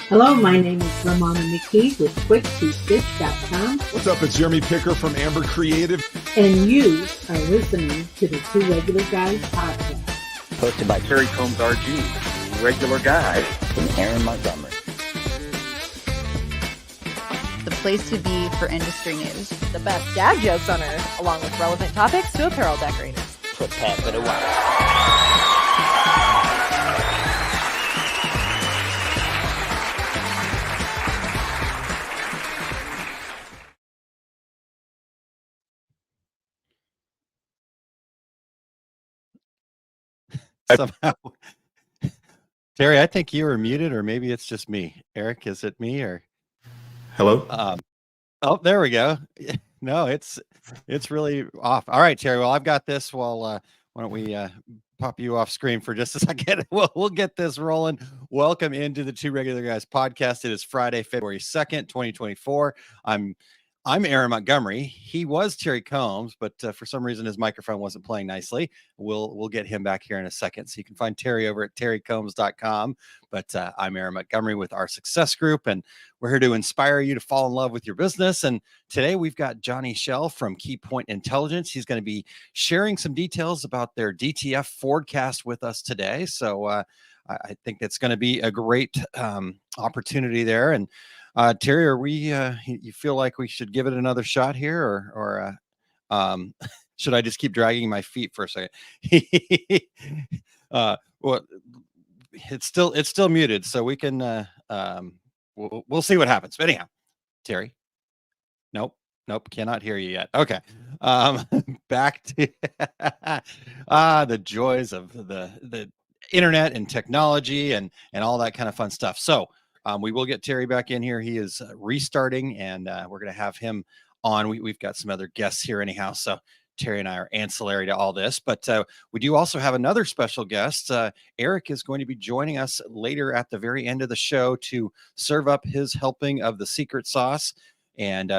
Hello, my name is Ramona McKee with Quick2Stitch.com. What's up? It's Jeremy Picker from Amber Creative. And you are listening to the Two Regular Guys podcast. Hosted by Terry Combs RG, Regular Guy, and Aaron Montgomery. The place to be for industry news. The best dad jokes on earth, along with relevant topics to apparel decorators. Put Pat it away. Somehow. Terry, I think you were muted, or maybe it's just me. Eric, is it me or? Hello? Oh, there we go. No, it's really off. All right, Terry. Well, I've got this. Well, why don't we pop you off screen for just a second? We'll get this rolling. Welcome into the Two Regular Guys podcast. It is Friday, February 2nd, 2024. I'm Aaron Montgomery. He was Terry Combs, but for some reason his microphone wasn't playing nicely. We'll get him back here in a second. So you can find Terry over at terrycombs.com. But I'm Aaron Montgomery with our Success Group, and we're here to inspire you to fall in love with your business. And today we've got Johnny Shell from Keypoint Intelligence. He's going to be sharing some details about their DTF Forecast with us today. So I think it's going to be a great opportunity there. And Terry, are we? You feel like we should give it another shot here, or should I just keep dragging my feet for a second? Well, it's still muted, so we can. We'll see what happens. But anyhow, Terry, nope, cannot hear you yet. Okay, back to the joys of the internet and technology and all that kind of fun stuff. So. We will get Terry back in here. He is restarting, and we're going to have him on. We've got some other guests here anyhow, so Terry and I are ancillary to all this. But we do also have another special guest. Eric is going to be joining us later at the very end of the show to serve up his helping of the secret sauce, and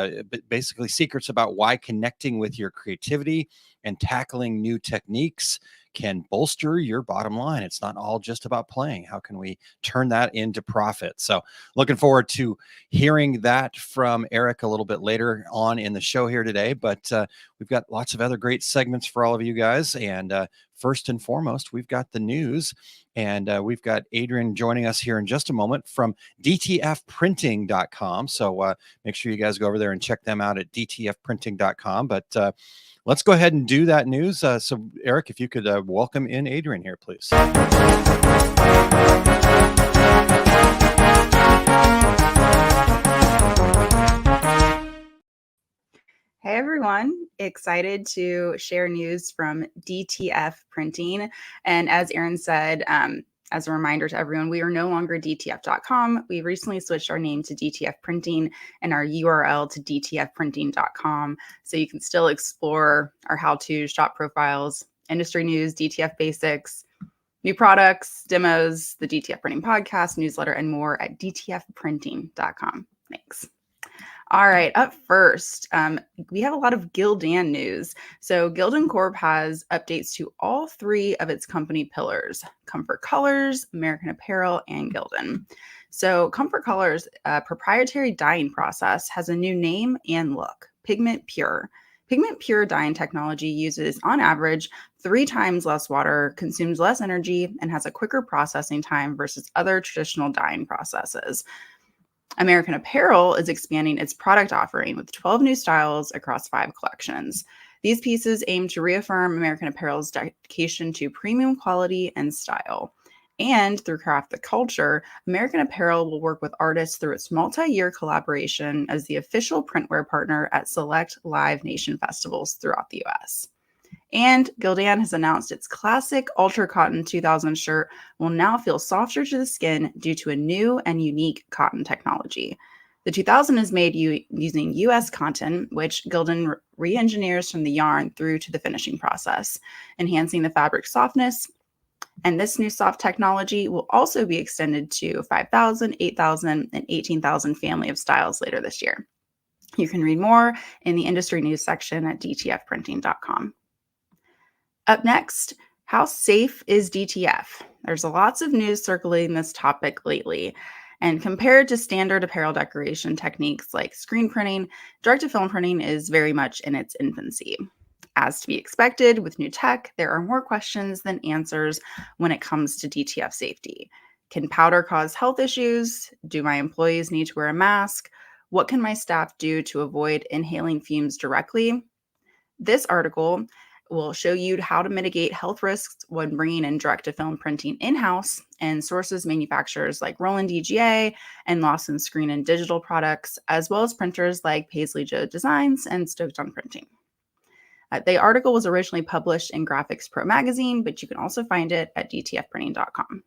basically secrets about why connecting with your creativity and tackling new techniques can bolster your bottom line. It's not all just about playing. How can we turn that into profit? So looking forward to hearing that from Eric a little bit later on in the show here today. But we've got lots of other great segments for all of you guys. And first and foremost, we've got the news. And we've got Adrian joining us here in just a moment from DTFprinting.com. So make sure you guys go over there and check them out at DTFprinting.com. But let's go ahead and do that news. So, Eric, if you could welcome in Adrian here, please. Hey everyone, excited to share news from DTF Printing. And as Aaron said, as a reminder to everyone, we are no longer DTF.com. We recently switched our name to DTF Printing and our URL to DTFprinting.com. So you can still explore our how-to shop profiles, industry news, DTF basics, new products, demos, the DTF Printing podcast, newsletter, and more at DTFprinting.com. Thanks. All right, up first, we have a lot of Gildan news. So Gildan Corp has updates to all three of its company pillars: Comfort Colors, American Apparel, and Gildan. So Comfort Colors, a proprietary dyeing process, has a new name and look: Pigment Pure. Pigment Pure dyeing technology uses, on average, 3 times less water, consumes less energy, and has a quicker processing time versus other traditional dyeing processes. American Apparel is expanding its product offering with 12 new styles across 5 collections. These pieces aim to reaffirm American Apparel's dedication to premium quality and style. And through Craft the Culture, American Apparel will work with artists through its multi-year collaboration as the official printwear partner at select Live Nation festivals throughout the U.S. And Gildan has announced its classic Ultra Cotton 2000 shirt will now feel softer to the skin due to a new and unique cotton technology. The 2000 is made using U.S. cotton, which Gildan re-engineers from the yarn through to the finishing process, enhancing the fabric softness. And this new soft technology will also be extended to 5,000, 8,000, and 18,000 family of styles later this year. You can read more in the industry news section at dtfprinting.com. Up next, how safe is DTF? There's lots of news circulating this topic lately. And compared to standard apparel decoration techniques like screen printing, direct-to-film printing is very much in its infancy. As to be expected with new tech, there are more questions than answers when it comes to DTF safety. Can powder cause health issues? Do my employees need to wear a mask? What can my staff do to avoid inhaling fumes directly? This article will show you how to mitigate health risks when bringing in direct-to-film printing in-house, and sources manufacturers like Roland DGA and Lawson Screen and Digital Products, as well as printers like Paisley Joe Designs and Stoked on Printing. The article was originally published in Graphics Pro magazine, but you can also find it at dtfprinting.com.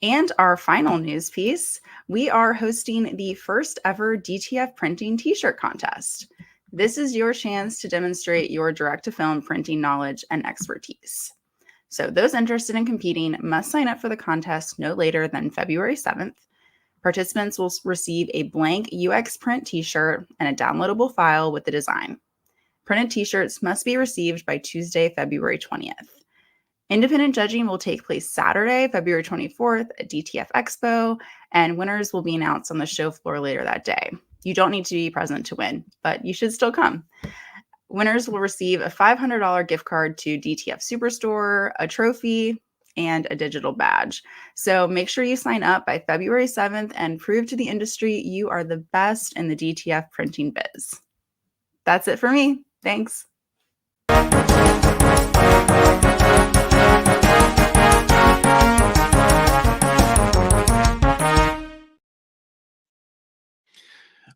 And our final news piece, we are hosting the first ever DTF printing t-shirt contest. This is your chance to demonstrate your direct-to-film printing knowledge and expertise. So those interested in competing must sign up for the contest no later than February 7th. Participants will receive a blank UX print t-shirt and a downloadable file with the design. Printed t-shirts must be received by Tuesday, February 20th. Independent judging will take place Saturday, February 24th at DTF Expo, and winners will be announced on the show floor later that day. You don't need to be present to win, but you should still come. Winners will receive a $500 gift card to DTF Superstore, a trophy, and a digital badge. So make sure you sign up by February 7th and prove to the industry you are the best in the DTF printing biz. That's it for me. Thanks.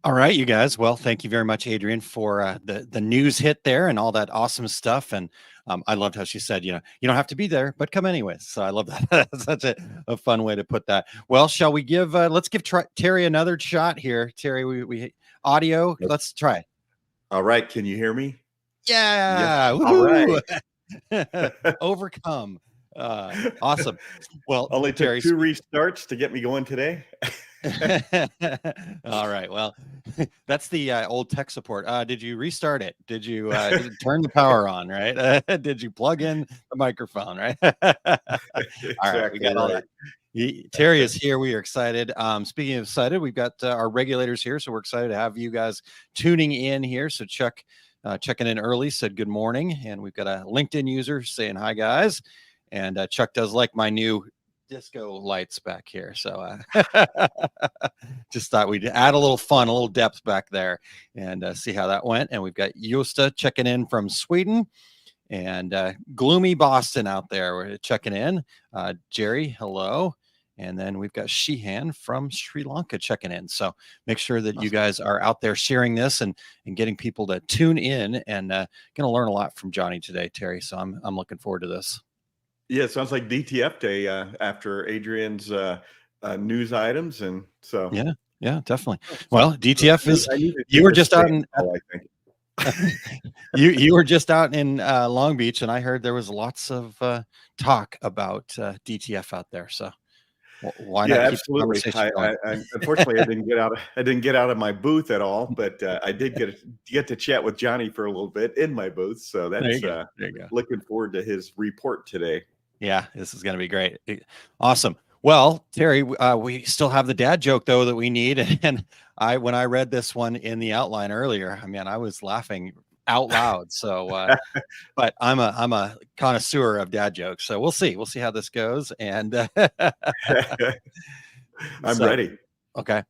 All right, you guys. Well, thank you very much, Adrian, for the news hit there and all that awesome stuff. And I loved how she said, you don't have to be there, but come anyways. So I love that. That's such a fun way to put that. Well, shall we give? Let's give Terry another shot here. Terry, we audio. Let's try it. All right. Can you hear me? Yeah. All right. Overcome. Awesome. Well, only took 2 restarts to get me going today. All right. Well, that's the old tech support. Did you restart it? Did you turn the power on? Right? Did you plug in the microphone? Right? Exactly. All right. We got all that. Terry is here. We are excited. Speaking of excited, we've got our regulators here, so we're excited to have you guys tuning in here. So Chuck checking in early said good morning, and we've got a LinkedIn user saying hi, guys. And Chuck does like my new disco lights back here, so just thought we'd add a little fun, a little depth back there, and see how that went. And we've got Josta checking in from Sweden, and gloomy Boston out there. We're checking in. Jerry, hello. And then we've got Sheehan from Sri Lanka checking in. So make sure that you guys are out there sharing this and getting people to tune in, and going to learn a lot from Johnny today, Terry. So I'm looking forward to this. Yeah, it sounds like DTF day after Adrian's news items, and so yeah, definitely. Well, DTF is. You were just out in. I think you were just out in Long Beach, and I heard there was lots of talk about DTF out there. So why not? Yeah, absolutely. I unfortunately I didn't get out of my booth at all, but I did get to chat with Johnny for a little bit in my booth. So that's there you go. Looking forward to his report today. Yeah, this is going to be great. Awesome. Well, Terry, we still have the dad joke though that we need, and when I read this one in the outline earlier, I mean, I was laughing out loud. So, but I'm a connoisseur of dad jokes, so we'll see how this goes. And I'm ready. Okay.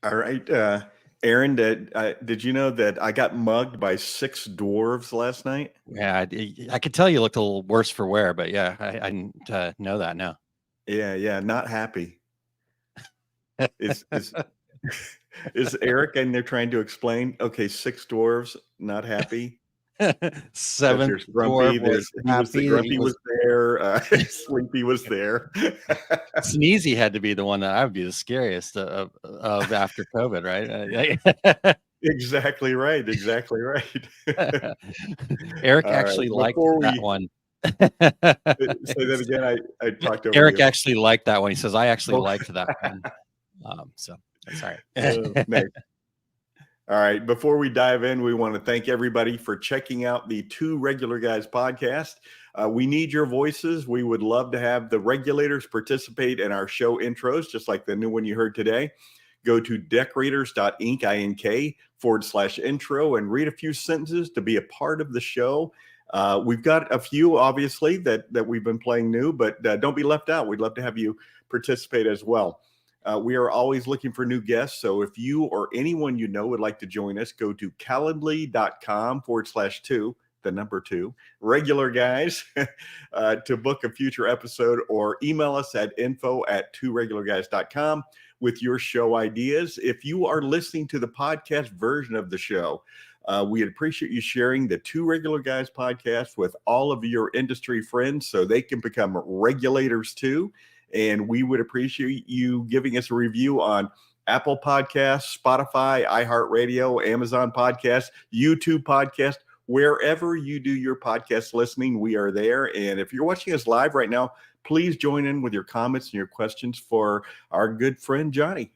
All right. Aaron, did you know that I got mugged by 6 dwarves last night? Yeah, I could tell you looked a little worse for wear, but yeah, I didn't know that. No. Yeah, not happy. Is Eric in there trying to explain? Okay, 6 dwarves, not happy. 7 there's Grumpy. Grumpy was there. Sleepy was there. Sneezy had to be the one that I would be the scariest of after COVID, right? Exactly right. Eric actually liked that one. Say that again. I talked over Eric you. actually liked that one. He says, I actually liked that one. So that's all right. Nice. All right. Before we dive in, we want to thank everybody for checking out the Two Regular Guys podcast. We need your voices. We would love to have the regulators participate in our show intros, just like the new one you heard today. Go to decorators.inc/intro and read a few sentences to be a part of the show. We've got a few, obviously, that we've been playing new, but don't be left out. We'd love to have you participate as well. We are always looking for new guests. So if you or anyone you know would like to join us, go to calendly.com/2, the number 2, regular guys, to book a future episode, or email us at info@tworegularguys.com with your show ideas. If you are listening to the podcast version of the show, we appreciate you sharing the Two Regular Guys podcast with all of your industry friends so they can become regulators too. And we would appreciate you giving us a review on Apple Podcasts, Spotify, iHeartRadio, Amazon Podcasts, YouTube Podcast, wherever you do your podcast listening, we are there. And if you're watching us live right now, please join in with your comments and your questions for our good friend, Johnny.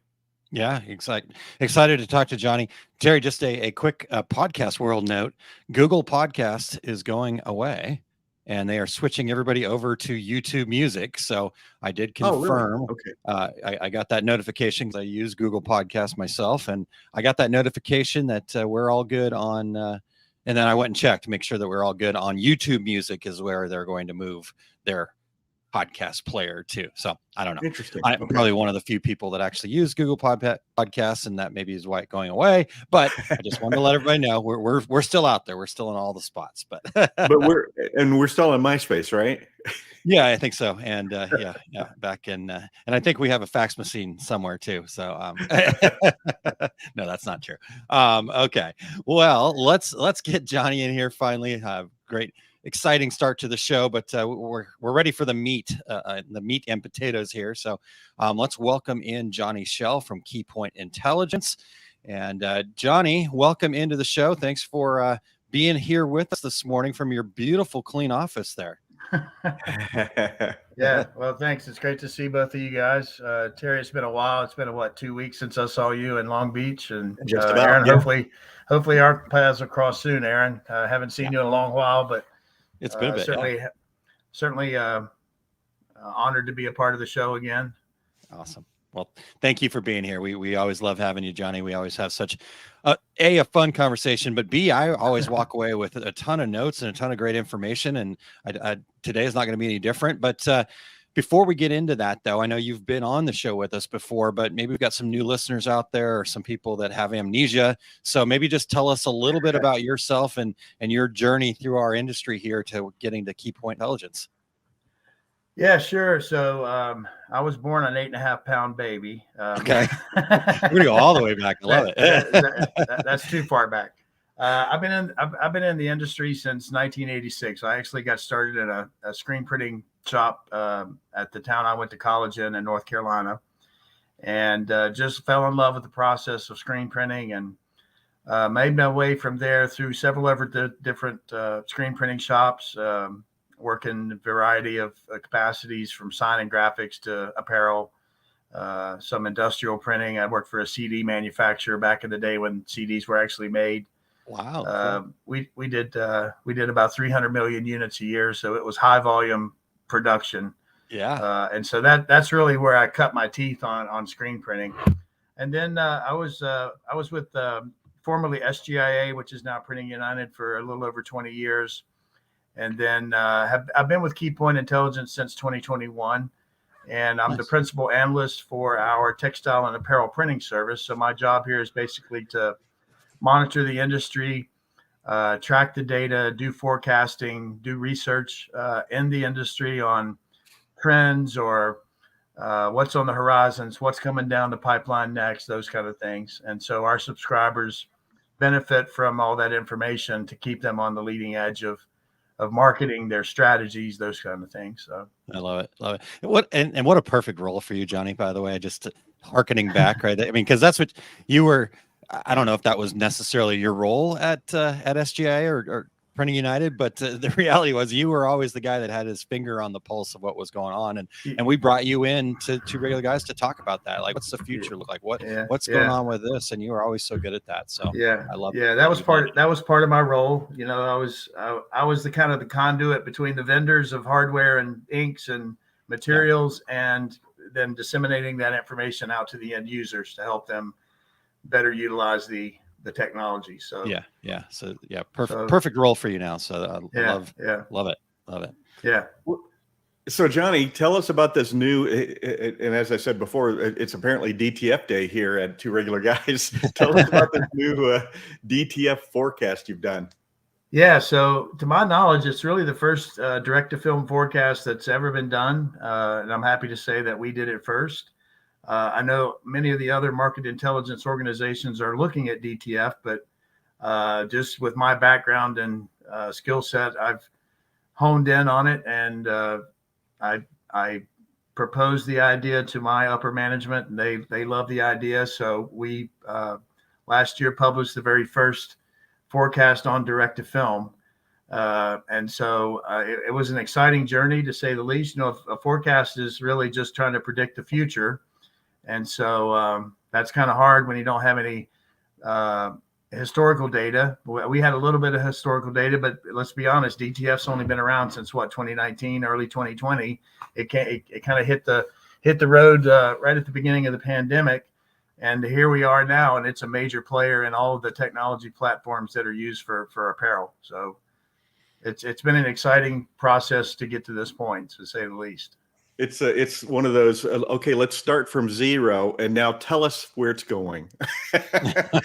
Yeah, excited to talk to Johnny. Terry, just a quick podcast world note. Google Podcast is going away, and they are switching everybody over to YouTube Music. So I did confirm. Oh, really? Okay. I got that notification because I use Google Podcast myself, and I got that notification that we're all good on. And then I went and checked to make sure that we're all good on YouTube Music is where they're going to move their podcast player too. So I don't know. Interesting. I'm probably one of the few people that actually use Google Podcasts, and that maybe is why it's going away. But I just wanted to let everybody know we're still out there. We're still in all the spots, but we're still in MySpace, right? Yeah, I think so. And yeah, back in and I think we have a fax machine somewhere too. So no, that's not true. Okay, well, let's get Johnny in here finally. Great. Exciting start to the show, but we're ready for the meat and potatoes here. So let's welcome in Johnny Schell from Keypoint Intelligence. And Johnny, welcome into the show. Thanks for being here with us this morning from your beautiful, clean office there. Yeah, well, thanks. It's great to see both of you guys. Terry, it's been a while. It's been 2 weeks since I saw you in Long Beach, and Just about, Aaron. yeah. Hopefully our paths will cross soon. Aaron, haven't seen you in a long while, but It's been a bit. Certainly honored to be a part of the show again. Awesome. Well, thank you for being here. We always love having you, Johnny. We always have such a fun conversation, but B, I always walk away with a ton of notes and a ton of great information. And today is not going to be any different. But before we get into that, though, I know you've been on the show with us before, but maybe we've got some new listeners out there or some people that have amnesia. So maybe just tell us a little bit about yourself and your journey through our industry here to getting to Keypoint Intelligence. Yeah, sure. So I was born an 8.5 pound baby. Okay. We're going to go all the way back. I love it. That's too far back. I've been in the industry since 1986. I actually got started in a screen printing shop at the town I went to college in North Carolina, and just fell in love with the process of screen printing, and made my way from there through several other different screen printing shops, working a variety of capacities from sign and graphics to apparel, some industrial printing. I worked for a CD manufacturer back in the day when CDs were actually made. Wow. We did about 300 million units a year, so it was high volume production. Yeah. And so that's really where I cut my teeth on screen printing. And then I was with formerly SGIA, which is now Printing United, for a little over 20 years. And then I've been with Keypoint Intelligence since 2021. And I'm the principal analyst for our textile and apparel printing service. So my job here is basically to monitor the industry, track the data, do forecasting, do research in the industry on trends or what's on the horizons, what's coming down the pipeline next, those kind of things. And so our subscribers benefit from all that information to keep them on the leading edge of marketing, their strategies, those kind of things. So I love it. What a perfect role for you, Johnny, by the way. Just hearkening back, right? I mean, because that's what you were. I don't know if that was necessarily your role at SGI or Printing United, but the reality was you were always the guy that had his finger on the pulse of what was going on, and we brought you in to Two Regular Guys to talk about that. Like, what's the future look like? What's going on with this? And you were always so good at that. So I love. Yeah, that was part of my role. You know, I was the kind of the conduit between the vendors of hardware and inks and materials, and then disseminating that information out to the end users to help them better utilize the technology. So perfect role for you now. So love it. Yeah. So Johnny, tell us about this new, and as I said before, it's apparently DTF day here at Two Regular Guys. Tell us about this new DTF forecast you've done. Yeah, so to my knowledge, it's really the first direct-to-film forecast that's ever been done, and I'm happy to say that we did it first. I know many of the other market intelligence organizations are looking at DTF, but just with my background and skill set, I've honed in on it, and I proposed the idea to my upper management, and they love the idea. So we last year published the very first forecast on direct-to-film, and so it was an exciting journey, to say the least. You know, a forecast is really just trying to predict the future. And so that's kind of hard when you don't have any historical data. We had a little bit of historical data, but let's be honest, DTF's only been around since 2019, early 2020. It kind of hit the road right at the beginning of the pandemic, and here we are now, and it's a major player in all of the technology platforms that are used for apparel. So it's been an exciting process to get to this point, to say the least. It's one of those, okay, let's start from zero and now tell us where it's going.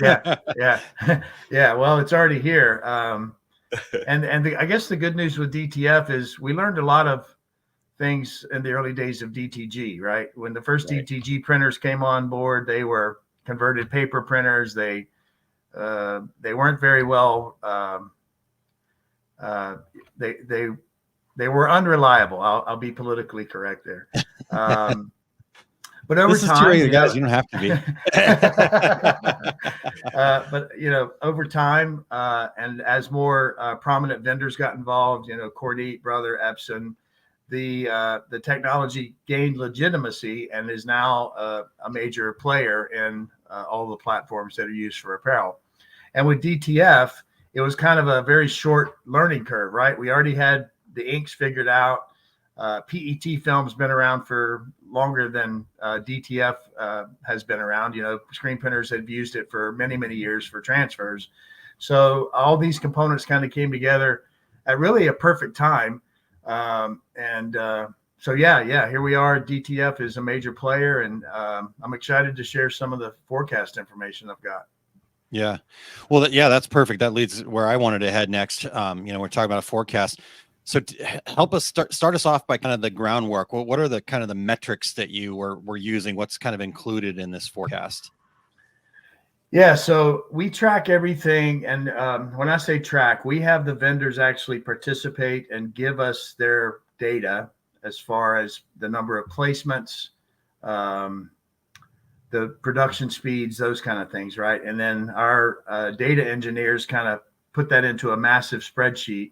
Yeah. Well, it's already here. I guess the good news with DTF is we learned a lot of things in the early days of DTG, right? When the first DTG printers came on board, they were converted paper printers. They weren't very well. They were unreliable. I'll be politically correct there. But over this time, is guys, you don't have to be. But over time, and as more prominent vendors got involved, Cornette, Brother, Epson, the technology gained legitimacy and is now a major player in all the platforms that are used for apparel. And with DTF, it was kind of a very short learning curve, right? We already had the inks figured out. PET film's been around for longer than DTF has been around. Screen printers have used it for many, many years for transfers. So all these components kind of came together at really a perfect time. So here we are. DTF is a major player, and I'm excited to share some of the forecast information I've got. Yeah. Well, that's perfect. That leads where I wanted to head next. We're talking about a forecast. So help us start us off by kind of the groundwork. What are the kind of the metrics that you were using? What's kind of included in this forecast? Yeah, so we track everything. And when I say track, we have the vendors actually participate and give us their data as far as the number of placements, the production speeds, those kind of things, right? And then our data engineers kind of put that into a massive spreadsheet.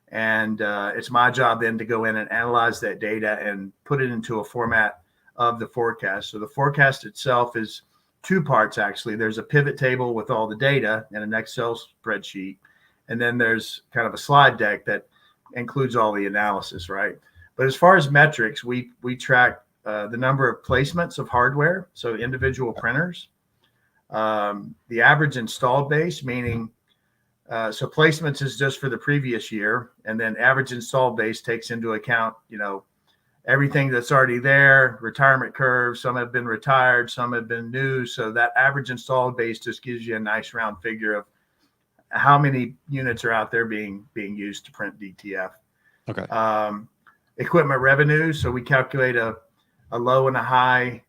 And it's my job then to go in and analyze that data and put it into a format of the forecast. So the forecast itself is two parts, actually. There's a pivot table with all the data in an Excel spreadsheet. And then there's kind of a slide deck that includes all the analysis, right? But as far as metrics, we track the number of placements of hardware, so individual printers, the average installed base, meaning so placements is just for the previous year, and then average installed base takes into account, everything that's already there, retirement curves. Some have been retired, some have been new. So that average installed base just gives you a nice round figure of how many units are out there being used to print DTF. Okay. Equipment revenue. So we calculate a low and a high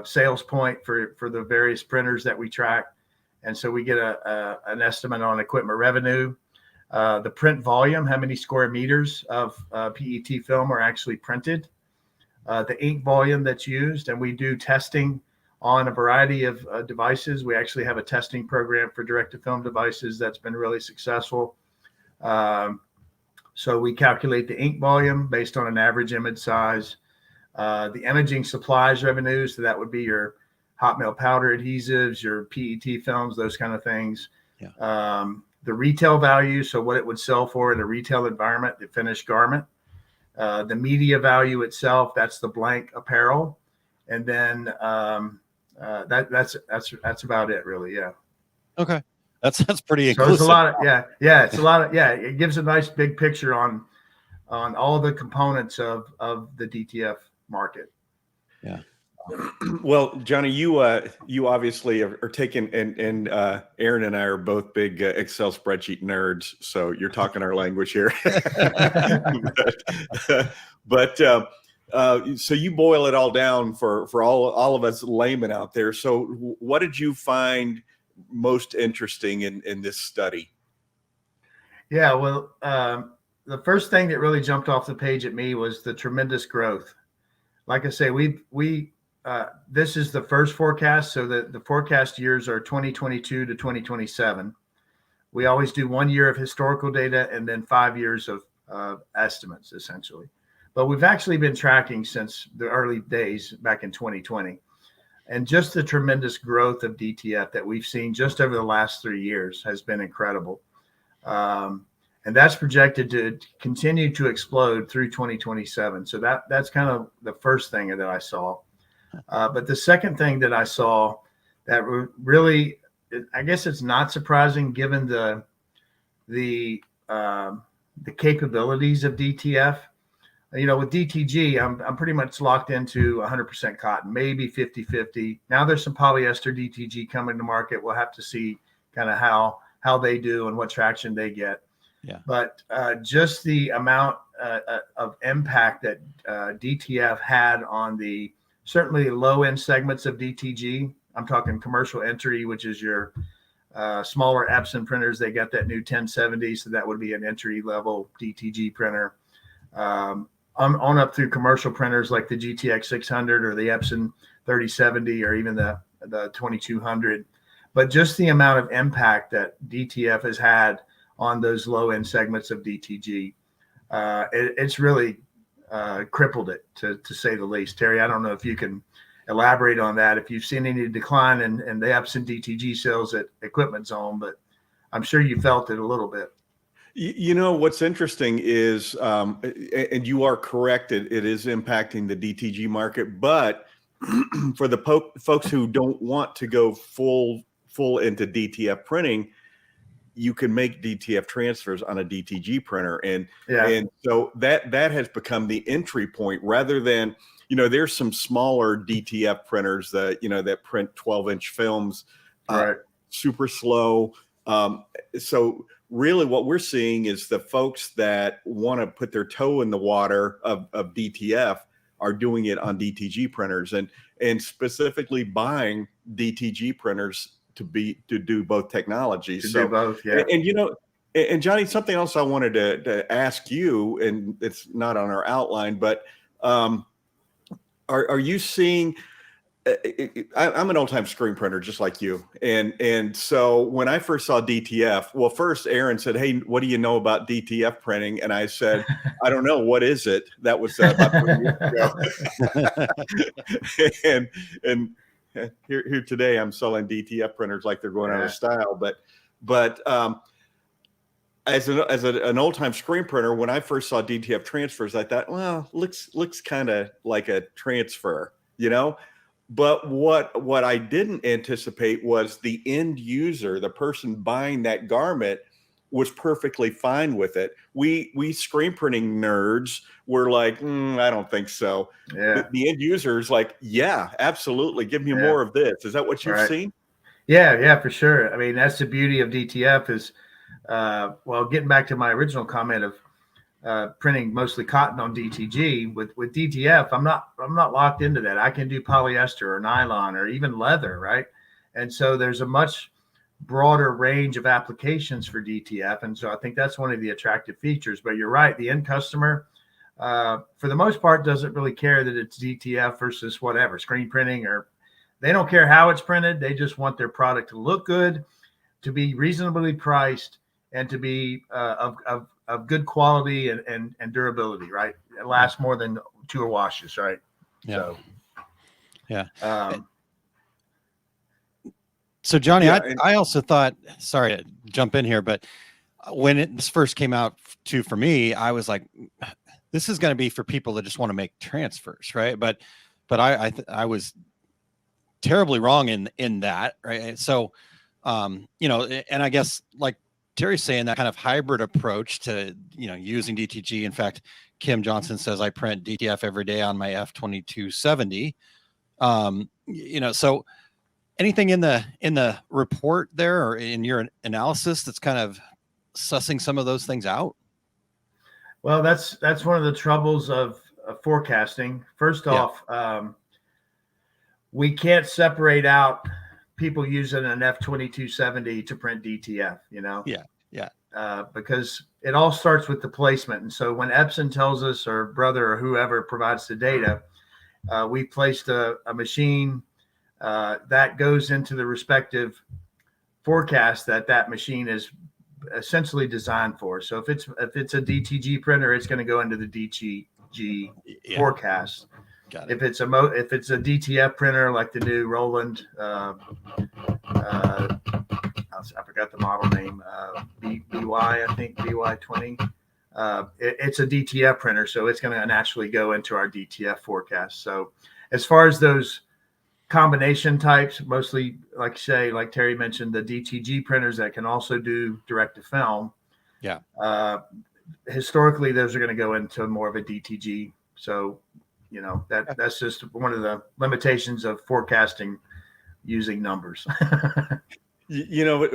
sales point for the various printers that we track. And so we get an estimate on equipment revenue, the print volume, how many square meters of PET film are actually printed, the ink volume that's used. And we do testing on a variety of devices. We actually have a testing program for direct-to-film devices that's been really successful. So we calculate the ink volume based on an average image size, the imaging supplies revenue. So that would be your hot melt powder adhesives, your PET films, those kind of things. Yeah. The retail value, so what it would sell for in a retail environment, the finished garment. The media value itself, that's the blank apparel. And then that's about it, really. Yeah. Okay. That's pretty So inclusive. it's a lot of it's a lot of it gives a nice big picture on all the components of the DTF market. Yeah. Well, Johnny, you obviously are taking, and Aaron and I are both big Excel spreadsheet nerds, so you're talking our language here. but so you boil it all down for all of us laymen out there. So what did you find most interesting in this study? Yeah, well, the first thing that really jumped off the page at me was the tremendous growth. Like I say, this is the first forecast, so the forecast years are 2022 to 2027. We always do 1 year of historical data and then 5 years of estimates, essentially. But we've actually been tracking since the early days back in 2020. And just the tremendous growth of DTF that we've seen just over the last 3 years has been incredible. And that's projected to continue to explode through 2027. So that's kind of the first thing that I saw. But the second thing that I saw that really, I guess it's not surprising given the capabilities of DTF. You know, with DTG, I'm pretty much locked into 100% cotton, maybe 50-50. Now there's some polyester DTG coming to market. We'll have to see kind of how they do and what traction they get. Yeah. But just the amount of impact that DTF had on the certainly low end segments of DTG. I'm talking commercial entry, which is your smaller Epson printers. They got that new 1070, so that would be an entry level DTG printer. On up through commercial printers like the GTX 600 or the Epson 3070 or even the 2200. But just the amount of impact that DTF has had on those low end segments of DTG, it's really crippled it, to say the least. Terry, I don't know if you can elaborate on that, if you've seen any decline in the Epson DTG sales at Equipment Zone, but I'm sure you felt it a little bit. You know, what's interesting is, and you are correct, it is impacting the DTG market, but for the folks who don't want to go full into DTF printing, you can make DTF transfers on a DTG printer. And so that has become the entry point rather than, you know, there's some smaller DTF printers that, you know, that print 12-inch films, right, super slow. So really what we're seeing is the folks that want to put their toe in the water of DTF are doing it on DTG printers and specifically buying DTG printers to do both technologies. Do both, yeah. And you know, and Johnny, something else I wanted to ask you, and it's not on our outline, but are you seeing? I'm an old-time screen printer, just like you, and so when I first saw DTF, well, first Aaron said, "Hey, what do you know about DTF printing?" And I said, "I don't know. What is it?" That was about 3 years ago. and here today, I'm selling DTF printers like they're going out of style. But as an old-time screen printer, when I first saw DTF transfers, I thought, well, looks kind of like a transfer, you know. But what I didn't anticipate was the end user, the person buying that garment, was perfectly fine with it. We screen printing nerds were like, I don't think so. Yeah. The end user is like, yeah, absolutely. Give me more of this. Is that what you've seen? Yeah, for sure. I mean, that's the beauty of DTF is, well, getting back to my original comment of printing mostly cotton on DTG. With DTF, I'm not locked into that. I can do polyester or nylon or even leather, right? And so there's a much broader range of applications for DTF, and so I think that's one of the attractive features. But you're right, the end customer, for the most part, doesn't really care that it's DTF versus whatever screen printing, or they don't care how it's printed. They just want their product to look good, to be reasonably priced, and to be of good quality and durability, right? It lasts more than 2 washes, right? Yeah. So, yeah. So Johnny, Yeah, I also thought, sorry to jump in here, but when this first came out for me, I was like, this is going to be for people that just want to make transfers, right? But I was terribly wrong in that, right? So, and I guess like Terry's saying, that kind of hybrid approach to using DTG. In fact, Kim Johnson says I print DTF every day on my F2270. So anything in the report there or in your analysis that's kind of sussing some of those things out? Well, that's one of the troubles of forecasting. First off, we can't separate out people using an F2270 to print DTF, because it all starts with the placement. And so when Epson tells us, or Brother or whoever provides the data, we placed a machine that goes into the respective forecast that machine is essentially designed for. So if it's a DTG printer, it's going to go into the DTG forecast. Got it. If it's a DTF printer like the new Roland, I forgot the model name, BY, I think BY20. It's a DTF printer, so it's going to naturally go into our DTF forecast. So as far as those combination types, mostly like Terry mentioned, the DTG printers that can also do direct to film. Yeah. Historically, those are going to go into more of a DTG. So, that's just one of the limitations of forecasting using numbers.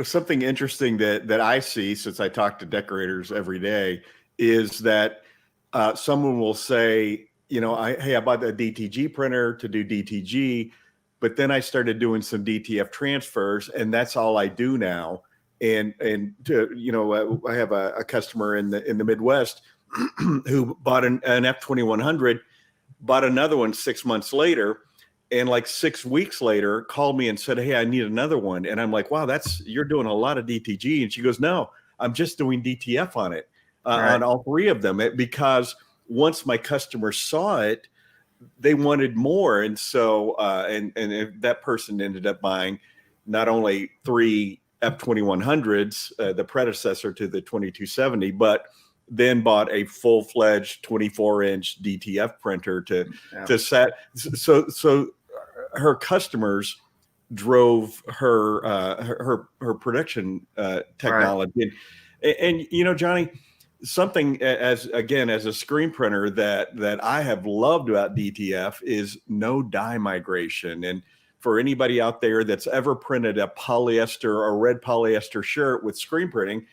Something interesting that I see, since I talk to decorators every day, is that someone will say, I bought a DTG printer to do DTG, but then I started doing some DTF transfers, and that's all I do now. And I have a customer in the Midwest who bought an F2100, bought another one 6 months later, and like 6 weeks later called me and said, hey, I need another one. And I'm like, wow, you're doing a lot of DTG. And she goes, no, I'm just doing DTF on it, on all 3 of them, because once my customers saw it, they wanted more. And so, and that person ended up buying not only 3 F2100s, the predecessor to the 2270, but then bought a full-fledged 24-inch DTF printer to set. So her customers drove her production technology. Right. And Johnny, something as a screen printer that I have loved about DTF is no dye migration. And for anybody out there that's ever printed a polyester or red polyester shirt with screen printing,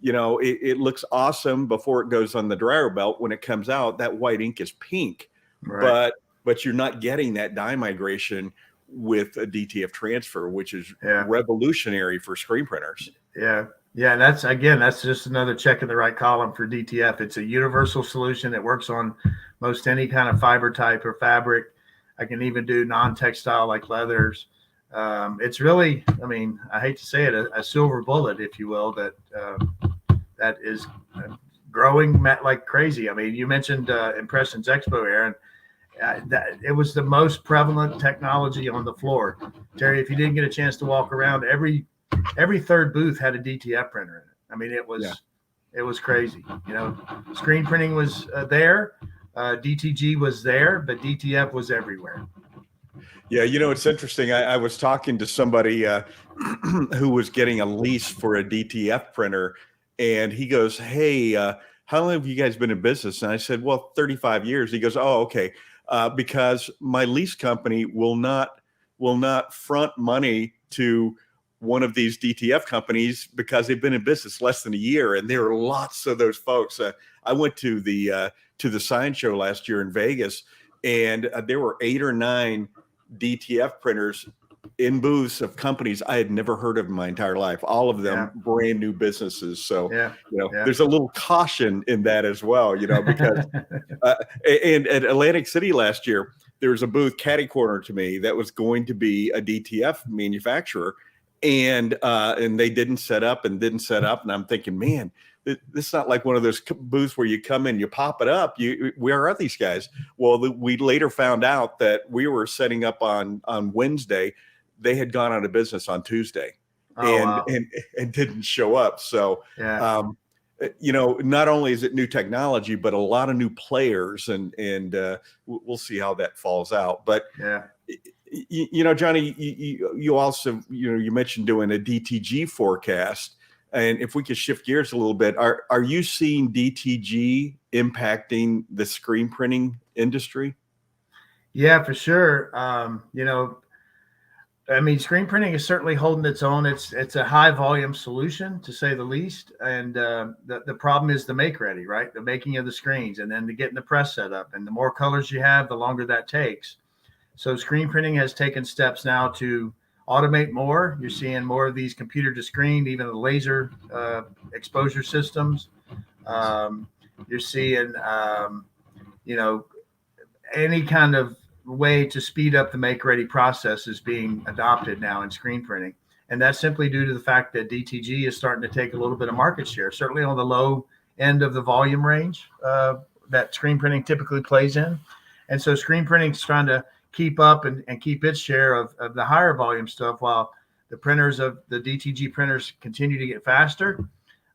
it looks awesome before it goes on the dryer belt. When it comes out, that white ink is pink, right. But you're not getting that dye migration with a DTF transfer, which is revolutionary for screen printers. Yeah. And that's just another check in the right column for DTF. It's a universal solution that works on most any kind of fiber type or fabric. I can even do non-textile like leathers. It's really, I hate to say it, a silver bullet, if you will, that is growing like crazy. You mentioned Impressions Expo, Aaron. That it was the most prevalent technology on the floor. Terry, if you didn't get a chance to walk around, every third booth had a DTF printer in it. It was crazy. Screen printing was there. DTG was there, but DTF was everywhere. Yeah, it's interesting. I was talking to somebody who was getting a lease for a DTF printer, and he goes, hey, how long have you guys been in business? And I said, well, 35 years. He goes, oh, okay, because my lease company will not front money to one of these DTF companies because they've been in business less than a year, and there are lots of those folks. I went to the Science Show last year in Vegas, and there were 8 or 9 DTF printers in booths of companies I had never heard of in my entire life. All of them brand new businesses. So there's a little caution in that as well. Because and at Atlantic City last year, there was a booth catty corner to me that was going to be a DTF manufacturer. and they didn't set up. And I'm thinking, man, this is not like one of those booths where you come in, you pop it up. Where are these guys? Well, we later found out that we were setting up on Wednesday. They had gone out of business on Tuesday, and didn't show up. So, not only is it new technology, but a lot of new players, and we'll see how that falls out. But Johnny, you also, you mentioned doing a DTG forecast. And if we could shift gears a little bit, are you seeing DTG impacting the screen printing industry? Yeah, for sure. Screen printing is certainly holding its own. It's a high volume solution, to say the least. And the problem is the make ready, right? The making of the screens, and then getting the press set up. And the more colors you have, the longer that takes. So screen printing has taken steps now to automate more. You're seeing more of these computer to screen, even the laser exposure systems. You're seeing, any kind of way to speed up the make ready process is being adopted now in screen printing. And that's simply due to the fact that DTG is starting to take a little bit of market share, certainly on the low end of the volume range that screen printing typically plays in. And so screen printing is trying to keep up and keep its share of the higher volume stuff, while the printers of the DTG printers continue to get faster.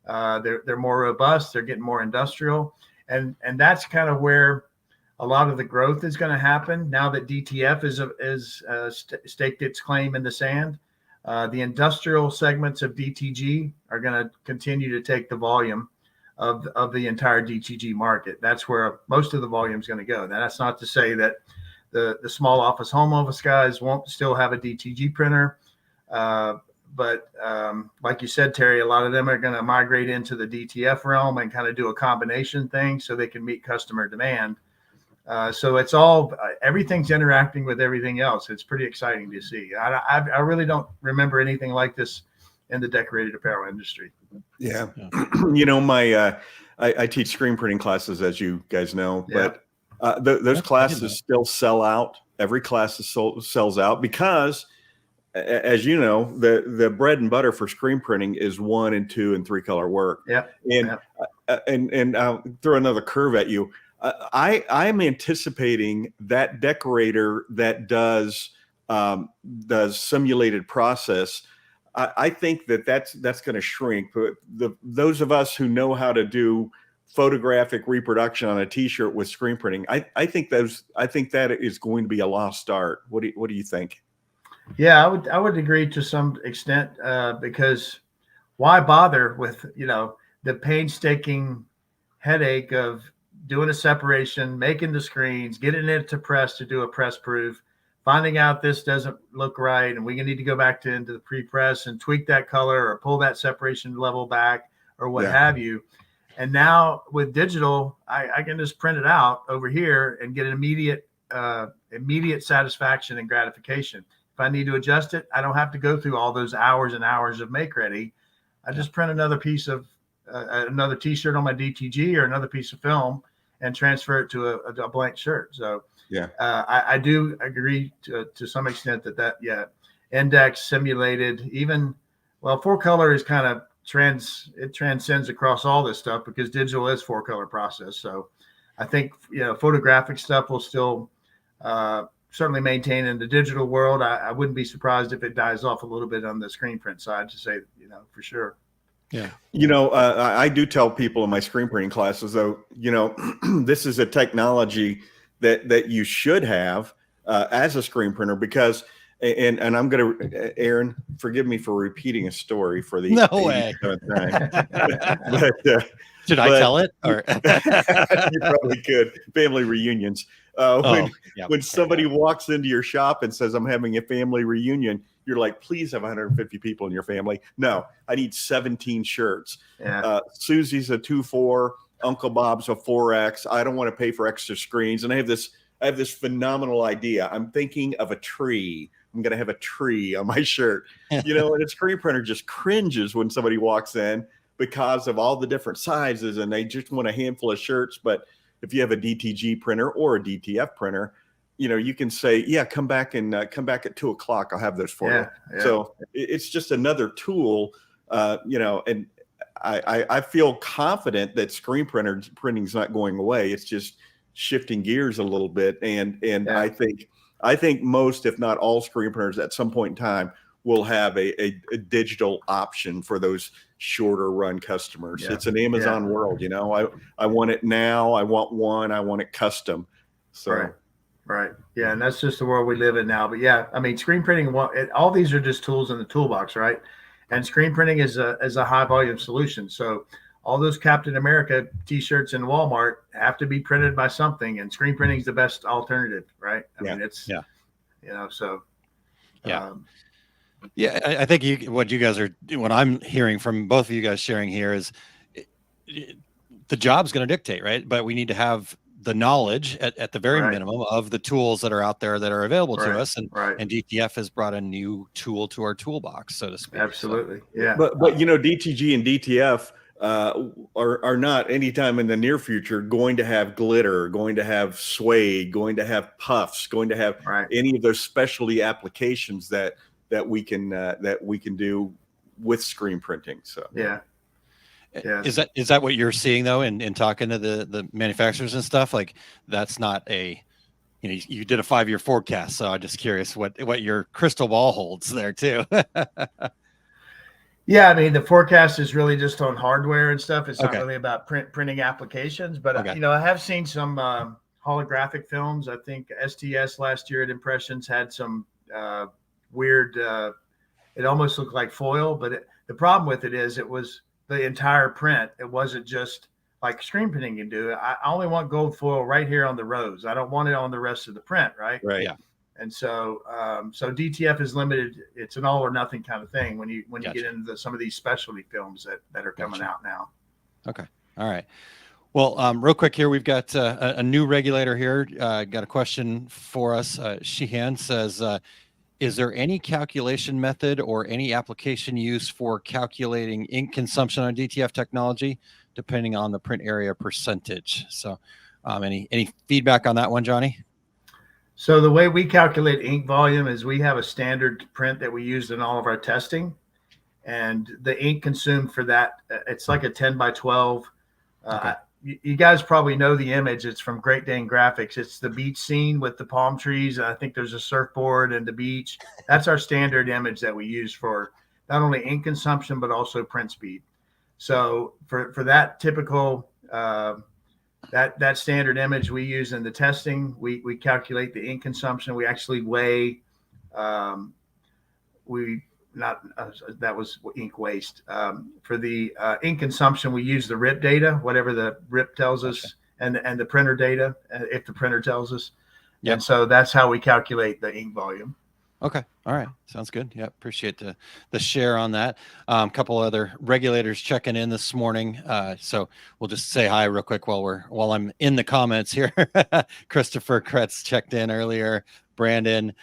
They're more robust. They're getting more industrial. And that's kind of where a lot of the growth is going to happen now that DTF is staked its claim in the sand. The industrial segments of DTG are going to continue to take the volume of the entire DTG market. That's where most of the volume is going to go. Now, that's not to say that the small office, home office guys won't still have a DTG printer. But like you said, Terry, a lot of them are going to migrate into the DTF realm and kind of do a combination thing so they can meet customer demand. So it's everything's interacting with everything else. It's pretty exciting to see. I really don't remember anything like this in the decorated apparel industry. Yeah. I teach screen printing classes, as you guys know, but those classes still sell out. Every class sells out because, as you know, the bread and butter for screen printing is 1 and 2 and 3 color work. And I'll throw another curve at you. I'm anticipating that decorator that does simulated process. I think that's going to shrink. But those of us who know how to do photographic reproduction on a T-shirt with screen printing, I think that is going to be a lost art. What do you think? Yeah, I would agree to some extent because why bother with the painstaking headache of doing a separation, making the screens, getting it to press to do a press proof, finding out this doesn't look right, and we need to go back into the pre-press and tweak that color or pull that separation level back or what have you. And now with digital, I can just print it out over here and get an immediate satisfaction and gratification. If I need to adjust it, I don't have to go through all those hours and hours of make ready. I just print another piece of another T-shirt on my DTG or another piece of film and transfer it to a blank shirt. So I do agree to some extent that index simulated, even 4-color is kind of transcends across all this stuff because digital is 4-color process. So I think photographic stuff will still certainly maintain in the digital world. I wouldn't be surprised if it dies off a little bit on the screen print side, to say for sure. Yeah. I do tell people in my screen printing classes, though, this is a technology that you should have as a screen printer because, and I'm going to, Aaron, forgive me for repeating a story for the no way. But, should I tell it? Or you probably could. Family reunions. When somebody walks into your shop and says, I'm having a family reunion, you're like, please have 150 people in your family. No, I need 17 shirts. Susie's a 2.4, Uncle Bob's a 4X. I don't want to pay for extra screens. And I have this phenomenal idea. I'm thinking of a tree. I'm going to have a tree on my shirt. And a screen printer just cringes when somebody walks in because of all the different sizes and they just want a handful of shirts. But if you have a DTG printer or a DTF printer, you can say, yeah, come back at 2:00. I'll have those for you. Yeah. So it's just another tool, and I feel confident that screen printing is not going away. It's just shifting gears a little bit. And I think most, if not all, screen printers at some point in time will have a digital option for those shorter run customers. Yeah. It's an Amazon world, I want it now. I want one. I want it custom. So. Right. Yeah. And that's just the world we live in now. But yeah, I mean, screen printing, all these are just tools in the toolbox, right? And screen printing is a high volume solution. So all those Captain America t-shirts in Walmart have to be printed by something, and screen printing is the best alternative, right? I mean, it's, so. I think what I'm hearing from both of you guys sharing here is the job's going to dictate, right? But we need to have the knowledge at the very minimum of the tools that are out there that are available to us. And DTF has brought a new tool to our toolbox, so to speak. Absolutely. Yeah. But DTG and DTF are not anytime in the near future going to have glitter, going to have suede, going to have puffs, going to have any of those specialty applications that we can do with screen printing. So yeah. Is that what you're seeing though in talking to the manufacturers and stuff? Like, that's not you did a 5-year forecast, so I'm just curious what your crystal ball holds there too. Yeah, I mean, the forecast is really just on hardware and stuff. It's not really about printing applications, but I have seen some holographic films. I think STS last year at Impressions had some weird, it almost looked like foil, but the problem with it is it was the entire print. It wasn't just like screen printing can do. I only want gold foil right here on the rows. I don't want it on the rest of the print, right? Right. Yeah. And so, so DTF is limited. It's an all or nothing kind of thing when you get into some of these specialty films that are coming out now. Okay. All right. Well, real quick here, we've got a new regulator here. Got a question for us. Sheehan says, is there any calculation method or any application use for calculating ink consumption on DTF technology, depending on the print area percentage? So any feedback on that one, Johnny? So the way we calculate ink volume is we have a standard print that we use in all of our testing, and the ink consumed for that, it's like a 10 by 12. You guys probably know the image. It's from Great Dane Graphics. It's the beach scene with the palm trees. I think there's a surfboard and the beach. That's our standard image that we use for not only ink consumption, but also print speed. So for that typical, that standard image we use in the testing, we calculate the ink consumption. We actually weigh, that was ink waste. For the ink consumption, we use the RIP data, whatever the RIP tells us, and the printer data, if the printer tells us. Yep. And so that's how we calculate the ink volume. Okay. All right. Sounds good. Yeah. Appreciate the share on that. A couple other regulators checking in this morning. So we'll just say hi real quick while I'm in the comments here. Christopher Kretz checked in earlier. Brandon,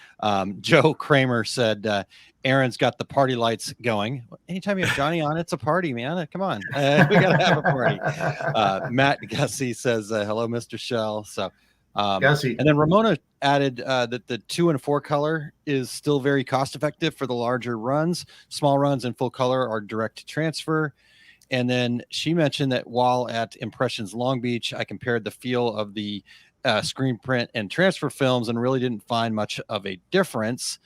Joe Kramer said, Aaron's got the party lights going. Anytime you have Johnny on, it's a party, man. Come on. We got to have a party. Matt Gussie says, hello, Mr. Shell. So, Gussie. And then Ramona added that the 2 and 4 color is still very cost effective for the larger runs. Small runs and full color are direct to transfer. And then she mentioned that while at Impressions Long Beach, I compared the feel of the screen print and transfer films and really didn't find much of a difference.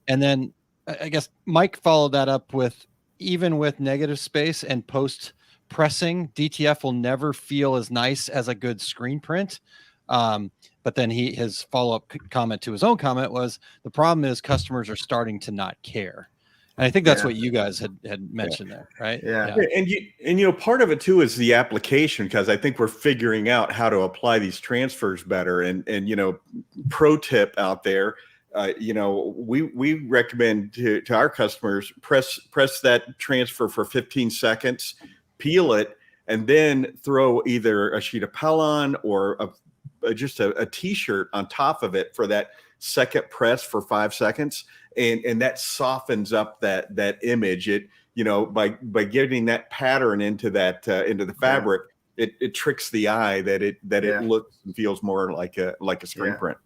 And then I guess Mike followed that up with, even with negative space and post pressing, DTF will never feel as nice as a good screen print. But then his follow-up comment to his own comment was, the problem is customers are starting to not care. And I think that's what you guys had mentioned there, right? Yeah. And part of it too is the application, because I think we're figuring out how to apply these transfers better. And pro tip out there, we recommend to our customers, press that transfer for 15 seconds, peel it, and then throw either a sheet of Pellon or just a t-shirt on top of it for that second press for 5 seconds. And that softens up that image. It, by getting that pattern into the fabric, it tricks the eye that it looks and feels more like a screen print.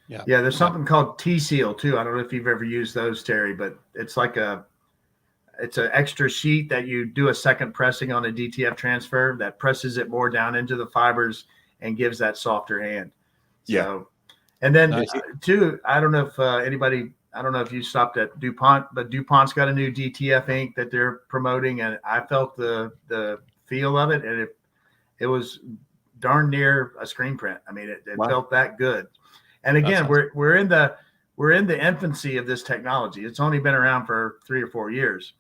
Yeah. There's something called T-Seal too. I don't know if you've ever used those, Terry, but it's like it's an extra sheet that you do a second pressing on a DTF transfer that presses it more down into the fibers and gives that softer hand. So, and then too, I don't know if you stopped at DuPont, but DuPont's got a new DTF ink that they're promoting, and I felt the feel of it, and it was darn near a screen print. I mean, it felt that good. And again, we're in the infancy of this technology. It's only been around for 3 or 4 years.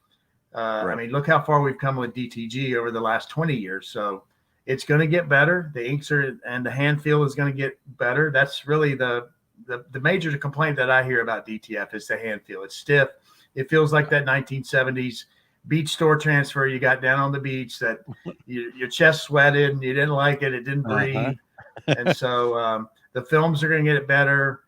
I mean, look how far we've come with DTG over the last 20 years. So it's going to get better. The inks and the hand feel is going to get better. That's really the major complaint that I hear about DTF is the hand feel. It's stiff. It feels like that 1970s beach store transfer you got down on the beach that your chest sweated and you didn't like it. It didn't breathe. And so the films are going to get it better.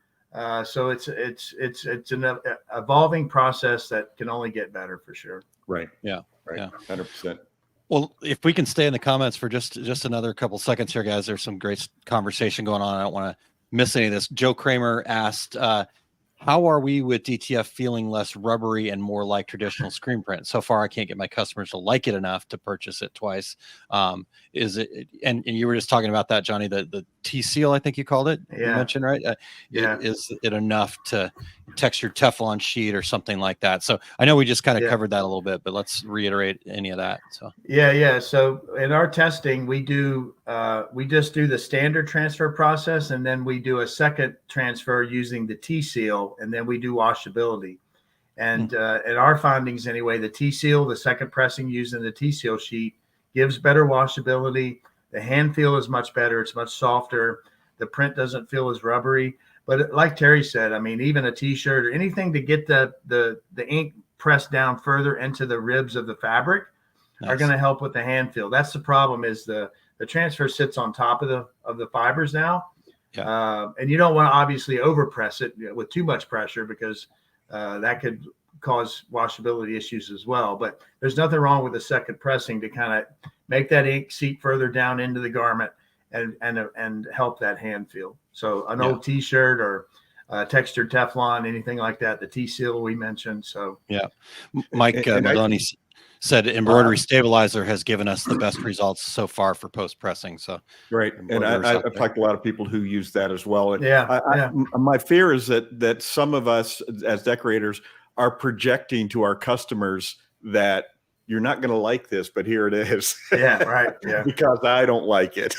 So it's an evolving process that can only get better for sure. Right. Yeah. Right. Yeah. 100%. Well, if we can stay in the comments for just another couple seconds here, guys, there's some great conversation going on. I don't want to miss any of this. Joe Kramer asked, how are we with DTF feeling less rubbery and more like traditional screen print? So far, I can't get my customers to like it enough to purchase it twice. Is it? And you were just talking about that, Johnny, the T-Seal, I think you called it. You mentioned, right? Is it enough to textured Teflon sheet or something like that? So I know we just kind of covered that a little bit, but let's reiterate any of that. So So in our testing, we just do the standard transfer process, and then we do a second transfer using the T-Seal, and then we do washability. And in our findings anyway, the T-Seal, the second pressing using the T-Seal sheet, gives better washability. The hand feel is much better. It's much softer. The print doesn't feel as rubbery. But like Terry said, I mean, even a T-shirt or anything to get the ink pressed down further into the ribs of the fabric are going to help with the hand feel. That's the problem, is the transfer sits on top of the fibers now. And you don't want to obviously overpress it with too much pressure, because that could cause washability issues as well. But there's nothing wrong with the second pressing to kind of make that ink seep further down into the garment and help that hand feel. So an old T-shirt or textured Teflon, anything like that, the T-Seal we mentioned. So Mike Maldoni said embroidery stabilizer has given us the best results so far for post pressing. So and I've talked to a lot of people who use that as well. And my fear is that some of us as decorators are projecting to our customers that you're not going to like this, but here it is. Because I don't like it.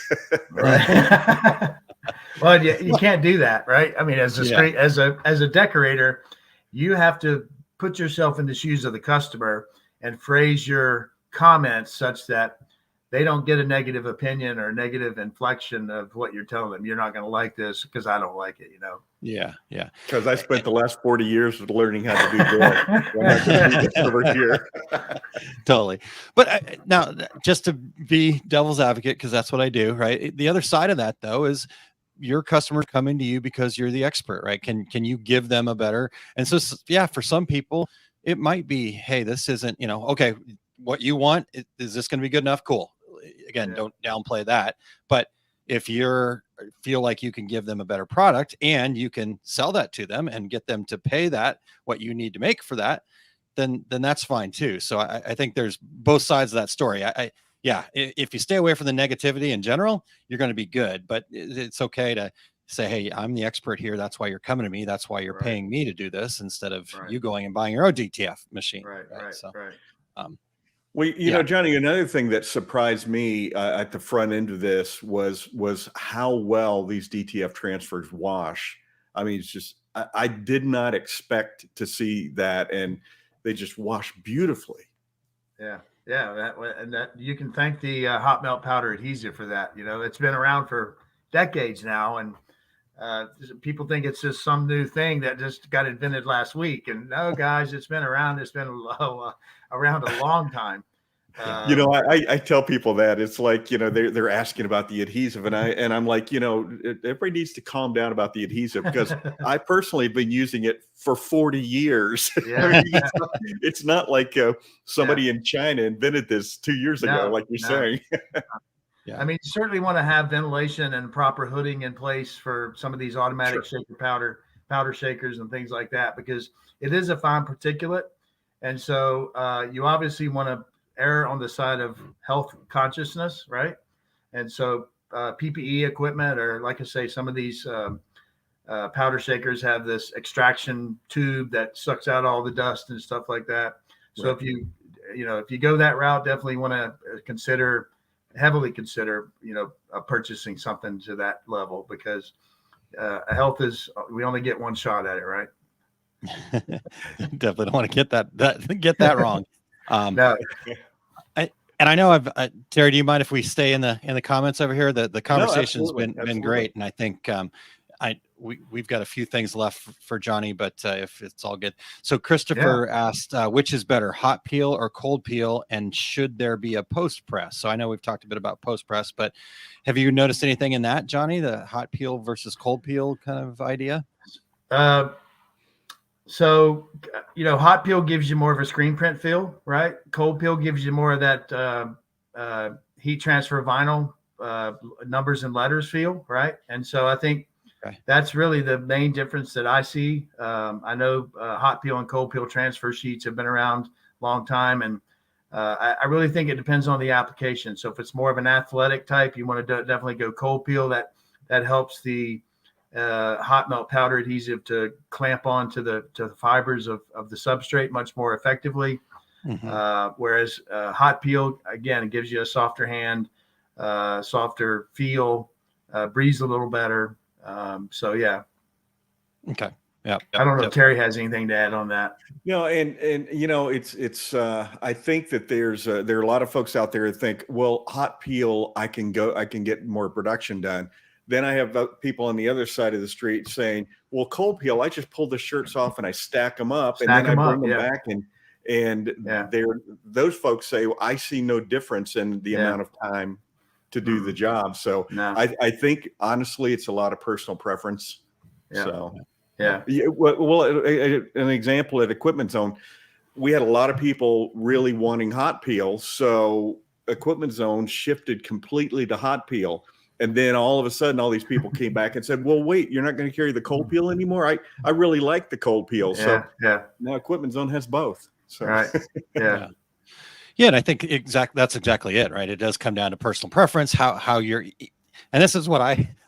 Well, you can't do that, right? I mean, as a decorator, you have to put yourself in the shoes of the customer and phrase your comments such that they don't get a negative opinion or negative inflection of what you're telling them. You're not going to like this because I don't like it, Yeah. Because I spent the last 40 years learning how to do that over here. Totally. But now, just to be devil's advocate, because that's what I do, right? The other side of that, though, is your customers coming to you because you're the expert, right? Can you give them a better? And so, for some people, it might be, hey, this isn't, okay, what you want, is this going to be good enough? Cool. Again, don't downplay that. But if you feel like you can give them a better product and you can sell that to them and get them to pay what you need to make for that, then that's fine too. So I think there's both sides of that story. If you stay away from the negativity in general, you're going to be good, but it's okay to say, hey, I'm the expert here. That's why you're coming to me. That's why you're paying me to do this, instead of you going and buying your own DTF machine. Well, Johnny, another thing that surprised me at the front end of this was how well these DTF transfers wash. I mean, it's just, I did not expect to see that, and they just wash beautifully. That you can thank the hot melt powder adhesive for that. It's been around for decades now, and people think it's just some new thing that just got invented last week. And no, guys, it's been around. It's been around a long time. I tell people that it's like, they're asking about the adhesive, and I'm like, everybody needs to calm down about the adhesive, because I personally have been using it for 40 years. It's not like somebody in China invented this 2 years ago, like you're saying. Yeah. I mean, you certainly want to have ventilation and proper hooding in place for some of these automatic shaker powder shakers and things like that, because it is a fine particulate. And so you obviously want to err on the side of health consciousness, right? And so PPE equipment, or like I say, some of these powder shakers have this extraction tube that sucks out all the dust and stuff like that. So if you go that route, definitely want to heavily consider, purchasing something to that level, because health we only get one shot at it, right? Definitely don't want to get that wrong. No. And I know Terry, do you mind if we stay in the comments over here? The conversation's been great. And I think we've got a few things left for Johnny, but if it's all good. So Christopher asked, which is better, hot peel or cold peel? And should there be a post press? So I know we've talked a bit about post press, but have you noticed anything in that, Johnny, the hot peel versus cold peel kind of idea? So, hot peel gives you more of a screen print feel, right? Cold peel gives you more of that heat transfer vinyl numbers and letters feel, right? And so I think that's really the main difference that I see. I know hot peel and cold peel transfer sheets have been around a long time, and I really think it depends on the application. So if it's more of an athletic type, you want to definitely go cold peel. That helps the hot melt powder adhesive to clamp on to the fibers of the substrate much more effectively. Whereas hot peel, again, it gives you a softer hand, softer feel, breathes a little better. So yeah. Okay. Yeah. I don't know if Terry has anything to add on that. And it's I think that there are a lot of folks out there that think, well, hot peel, I can get more production done. Then I have people on the other side of the street saying, well, cold peel, I just pull the shirts off and I stack them up and then I bring them back. And those folks say, well, I see no difference in the amount of time to do the job. So I think, honestly, it's a lot of personal preference. Yeah. So, well, an example at Equipment Zone, we had a lot of people really wanting hot peel. So Equipment Zone shifted completely to hot peel. And then all of a sudden, all these people came back and said, well, wait, you're not going to carry the cold peel anymore? I really like the cold peel. So now Equipment Zone has both. So. Right. Yeah. Yeah. And I think that's exactly it, right? It does come down to personal preference, how you're, and this is what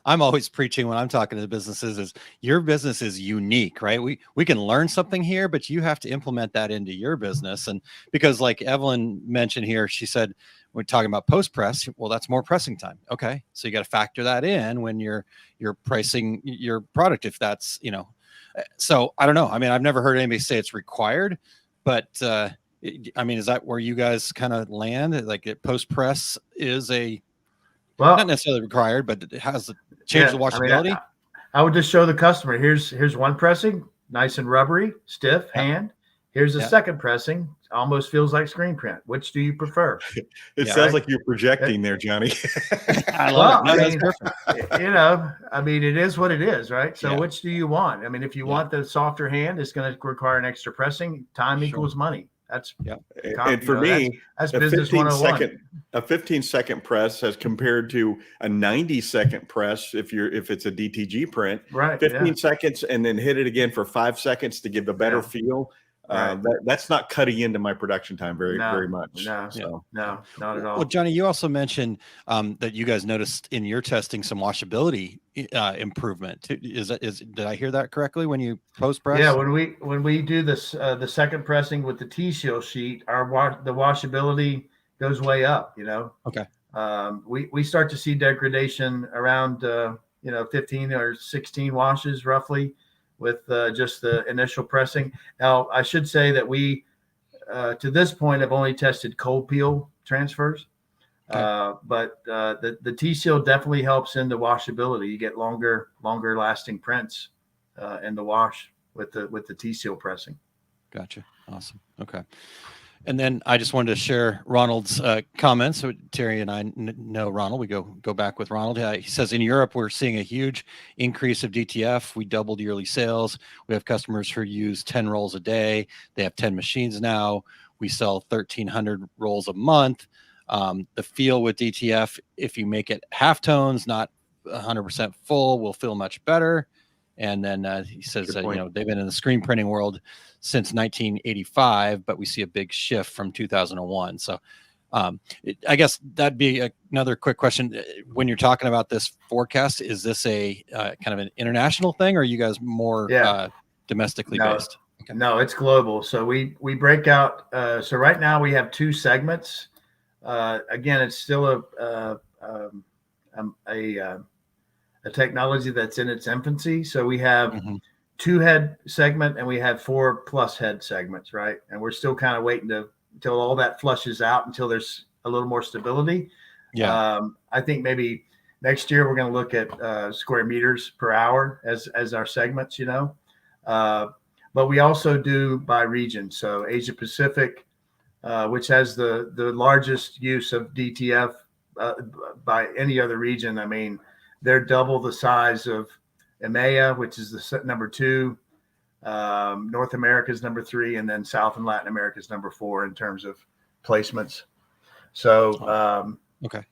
I'm always preaching when I'm talking to the businesses is your business is unique, right? We can learn something here, but you have to implement that into your business. And because like Evelyn mentioned here, she said, we're talking about post press. Well, that's more pressing time. Okay. So you got to factor that in when you're pricing your product. If that's, so I don't know. I mean, I've never heard anybody say it's required, but I mean, is that where you guys kind of land? Like post press is not necessarily required, but it has to change the washability. I mean, I would just show the customer, here's one pressing, nice and rubbery, stiff hand. Here's a second pressing, almost feels like screen print. Which do you prefer? It sounds like you're projecting there, Johnny. I love it. That's perfect. I mean, it is what it is, right? So which do you want? I mean, if you want the softer hand, it's going to require an extra pressing. Time equals money. That's and for me, that's business 101. A 15-second press as compared to a 90-second press if it's a DTG print. Right. 15 seconds and then hit it again for 5 seconds to give a better feel. That's not cutting into my production time very much. No, not at all. Well, Johnny, you also mentioned that you guys noticed in your testing some washability improvement. Did I hear that correctly when you post press? Yeah, when we do this the second pressing with the T-seal sheet, the washability goes way up. Okay. We start to see degradation around 15 or 16 washes roughly with just the initial pressing. Now, I should say that we, to this point, have only tested cold peel transfers, but the T-seal definitely helps in the washability. You get longer lasting prints in the wash with the T-seal pressing. Gotcha. Awesome. Okay. And then I just wanted to share Ronald's comments. So Terry and I know Ronald. We go back with Ronald. He says, in Europe, we're seeing a huge increase of DTF. We doubled yearly sales. We have customers who use 10 rolls a day. They have 10 machines now. We sell 1,300 rolls a month. The feel with DTF, if you make it halftones, not 100% full, will feel much better. And then he says, they've been in the screen printing world since 1985, but we see a big shift from 2001. So I guess that'd be another quick question. When you're talking about this forecast, is this a kind of an international thing, or are you guys more domestically based? Okay. No, it's global. So we break out. So right now we have 2 segments. Again, it's still a technology that's in its infancy. So we have 2 head segment and we have 4+ head segments, right? And we're still kind of waiting until all that flushes out, until there's a little more stability. Yeah. I think maybe next year we're going to look at square meters per hour as our segments, but we also do by region. So Asia Pacific, which has the largest use of DTF by any other region. I mean, they're double the size of EMEA, which is the number 2. North America is number 3, and then South and Latin America is number 4 in terms of placements. So,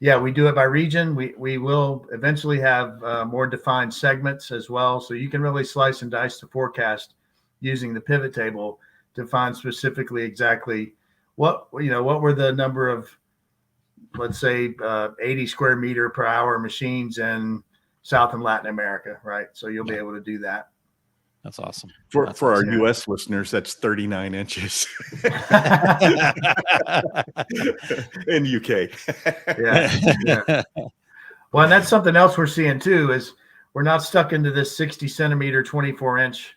yeah, we do it by region. We will eventually have more defined segments as well. So you can really slice and dice the forecast using the pivot table to find specifically exactly what were the number of, let's say, 80 square meter per hour machines in South and Latin America, right? So you'll be able to do that. That's awesome. For our U.S. listeners, that's 39 inches. In UK. Yeah. Well, and that's something else we're seeing too, is we're not stuck into this 60 centimeter, 24-inch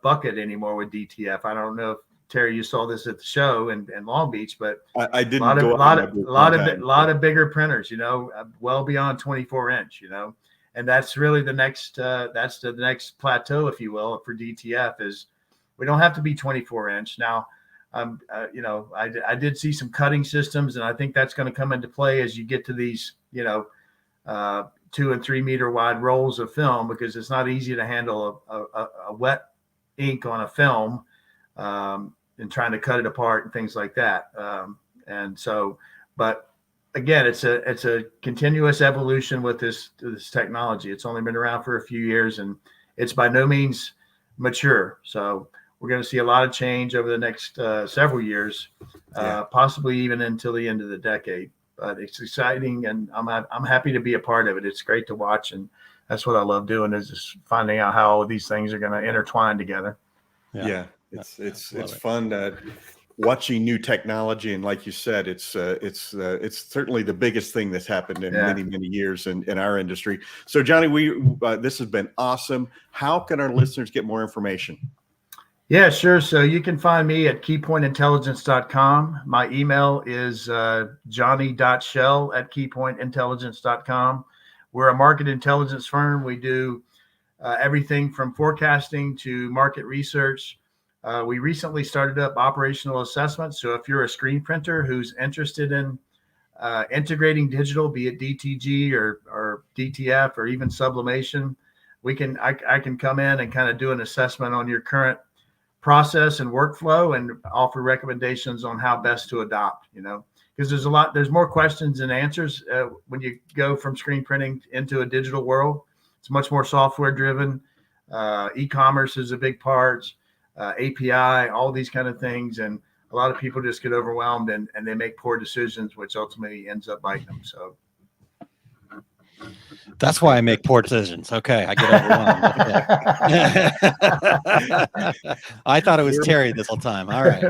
bucket anymore with DTF. I don't know if Terry, you saw this at the show in Long Beach, but I didn't. A lot of bigger printers, well beyond 24-inch, and that's really the next plateau, if you will, for DTF. Is we don't have to be 24-inch now. I did see some cutting systems, and I think that's going to come into play as you get to these 2 and 3 meter wide rolls of film, because it's not easy to handle a wet ink on a film. And trying to cut it apart and things like that. And so, but again, it's a continuous evolution with this technology. It's only been around for a few years, and it's by no means mature. So we're going to see a lot of change over the next several years, possibly even until the end of the decade. But it's exciting, and I'm happy to be a part of it. It's great to watch, and that's what I love doing, is just finding out how all these things are going to intertwine together. Yeah. It's fun watching new technology, and like you said, it's certainly the biggest thing that's happened in many years in our industry. So, Johnny, this has been awesome. How can our listeners get more information? Yeah, sure. So you can find me at keypointintelligence.com. My email is johnny.shell@keypointintelligence.com. We're a market intelligence firm. We do everything from forecasting to market research. We recently started up operational assessments. So if you're a screen printer who's interested in integrating digital, be it DTG or DTF or even sublimation, I can come in and kind of do an assessment on your current process and workflow and offer recommendations on how best to adopt, because there's more questions than answers when you go from screen printing into a digital world. It's much more software driven. E-commerce is a big part. API, all these kind of things, and a lot of people just get overwhelmed and they make poor decisions, which ultimately ends up biting them. So that's why I make poor decisions. Okay, I get overwhelmed. I thought it was Terry this whole time. All right.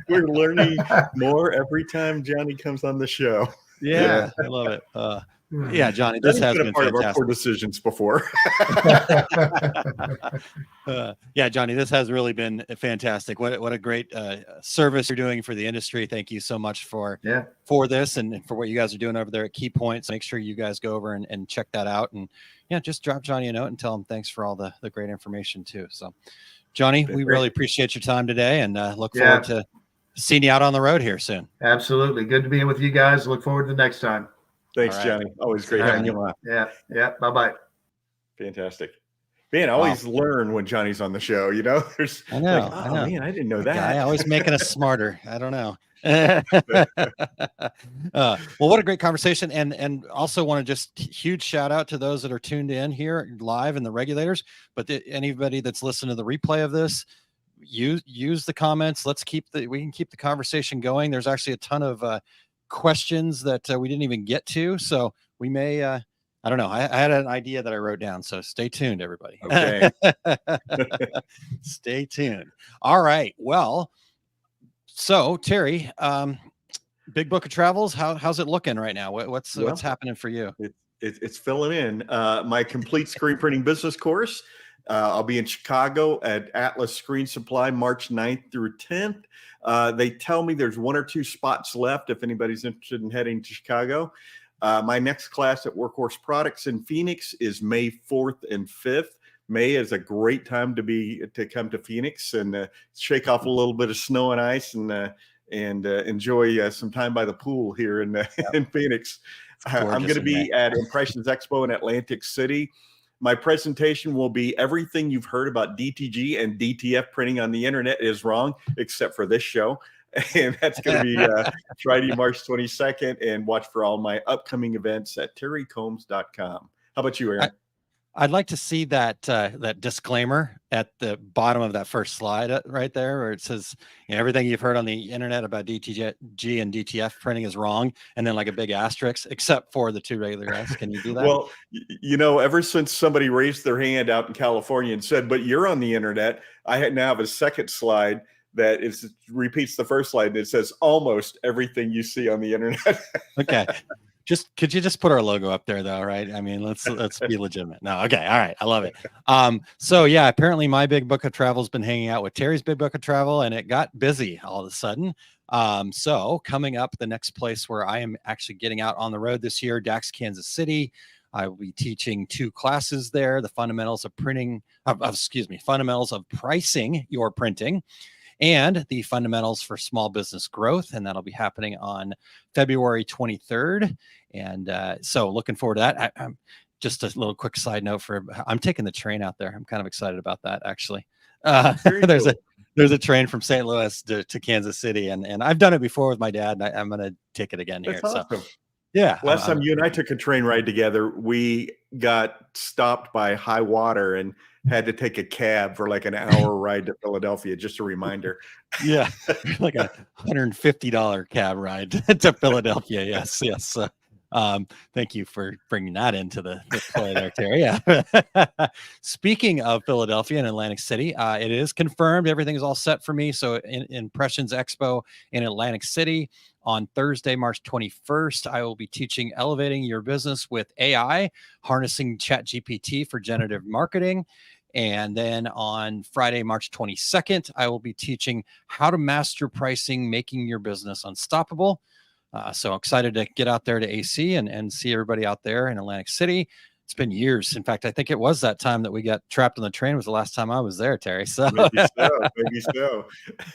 We're learning more every time Johnny comes on the show. Yeah. I love it. Yeah, Johnny, this has been part fantastic. of our poor decisions before. Yeah, Johnny, this has really been fantastic. What a great service you're doing for the industry. Thank you so much for this and for what you guys are doing over there at Keypoint. So make sure you guys go over and check that out. And just drop Johnny a note and tell him thanks for all the great information too. So, Johnny, we really appreciate your time today, and look forward to seeing you out on the road here soon. Absolutely. Good to be with you guys. Look forward to the next time. Thanks, Johnny. Always great having you on. Yeah. Bye-bye. Fantastic. Man, I always learn when Johnny's on the show. There's I know. like, I oh know. man, I didn't know The guy that. always making us smarter. I don't know. Well, what a great conversation. And also want to just huge shout out to those that are tuned in here live and the regulators, but anybody that's listening to the replay of this, use the comments. We can keep the conversation going. There's actually a ton of questions that we didn't even get to. So we may, I don't know. I had an idea that I wrote down. So stay tuned, everybody. Okay. Stay tuned. All right. Well, so Terry, Big Book of Travels, how's it looking right now? What's happening for you? It's filling in. My complete screen printing business course. I'll be in Chicago at Atlas Screen Supply March 9th through 10th. They tell me there's 1 or 2 spots left if anybody's interested in heading to Chicago. My next class at Workhorse Products in Phoenix is May 4th and 5th. May is a great time to come to Phoenix and shake off a little bit of snow and ice and enjoy some time by the pool here in Phoenix. I'm going to be at Impressions Expo in Atlantic City. My presentation will be everything you've heard about DTG and DTF printing on the internet is wrong, except for this show. And that's going to be Friday, March 22nd. And watch for all my upcoming events at terrycombs.com. How about you, Aaron? I'd like to see that disclaimer at the bottom of that first slide right there, where it says, everything you've heard on the internet about DTG and DTF printing is wrong, and then like a big asterisk, except for the 2 regular guys. Can you do that? Well, ever since somebody raised their hand out in California and said, "But you're on the internet," I now have a second slide that repeats the first slide, and it says almost everything you see on the internet. Okay. Could you just put our logo up there though, right? I mean, let's be legitimate. No, okay, all right, I love it. So yeah, apparently my Big Book of Travel has been hanging out with Terry's Big Book of Travel, and it got busy all of a sudden. So coming up, the next place where I am actually getting out on the road this year, Dax, Kansas City. I will be teaching 2 classes there: the fundamentals of fundamentals of pricing your printing, and the fundamentals for small business growth. And that'll be happening on February 23rd. And so looking forward to that. I'm just a little quick side note I'm taking the train out there. I'm kind of excited about that, actually. There's a train from St. Louis to Kansas City. And I've done it before with my dad. And I'm going to take it again here. That's awesome. So yeah. Last time you and I took a train ride together, we got stopped by high water and had to take a cab for like an hour ride to Philadelphia. Just a reminder. Yeah. Like a $150 cab ride to Philadelphia. Yes. Thank you for bringing that into the play there, Terry. Yeah. Speaking of Philadelphia and Atlantic City, it is confirmed. Everything is all set for me. So in Impressions Expo in Atlantic City on Thursday, March 21st, I will be teaching Elevating Your Business with AI, Harnessing ChatGPT for Generative Marketing. And then on Friday, March 22nd, I will be teaching How to Master Pricing, Making Your Business Unstoppable. So excited to get out there to AC and see everybody out there in Atlantic City. It's been years. In fact, I think it was that time that we got trapped on the train was the last time I was there, Terry. So maybe so.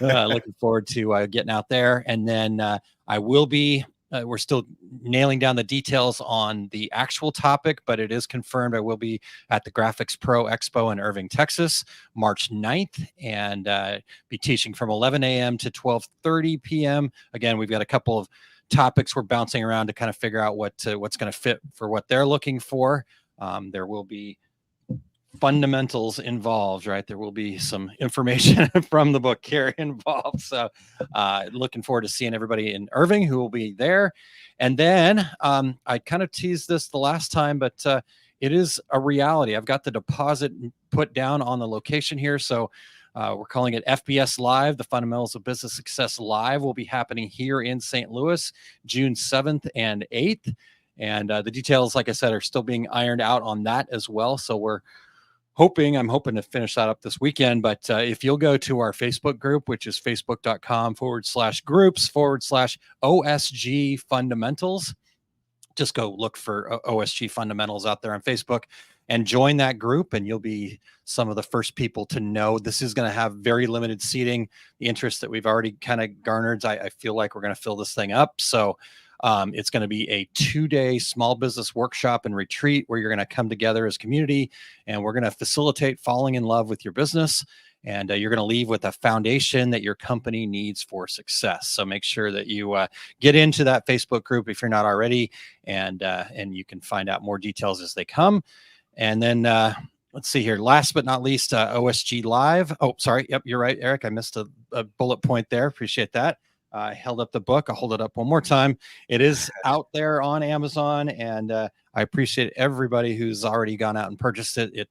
Looking forward to getting out there. And then I will be, we're still nailing down the details on the actual topic, but it is confirmed I will be at the Graphics Pro Expo in Irving, Texas, March 9th, and be teaching from 11 a.m. to 12:30 p.m. Again, we've got a couple of topics we're bouncing around to kind of figure out what's going to fit for what they're looking for. There will be fundamentals involved, right? There will be some information from the book here involved. So looking forward to seeing everybody in Irving who will be there. And then I kind of teased this the last time, but it is a reality. I've got the deposit put down on the location here. So we're calling it FBS Live. The Fundamentals of Business Success Live will be happening here in St. Louis, June 7th and 8th. And the details, like I said, are still being ironed out on that as well. So I'm hoping to finish that up this weekend. But if you'll go to our Facebook group, which is facebook.com/groups/OSG Fundamentals, just go look for OSG Fundamentals out there on Facebook and join that group, and you'll be some of the first people to know. This is going to have very limited seating. The interest that we've already kind of garnered, I feel like we're going to fill this thing up. So It's going to be a 2-day small business workshop and retreat where you're going to come together as community, and we're going to facilitate falling in love with your business. And you're going to leave with a foundation that your company needs for success. So make sure that you get into that Facebook group if you're not already, and you can find out more details as they come. And then let's see here. Last but not least, OSG Live. Oh, sorry. Yep, you're right, Eric. I missed a bullet point there. Appreciate that. I held up the book. I'll hold it up one more time. It is out there on Amazon, and I appreciate everybody who's already gone out and purchased it.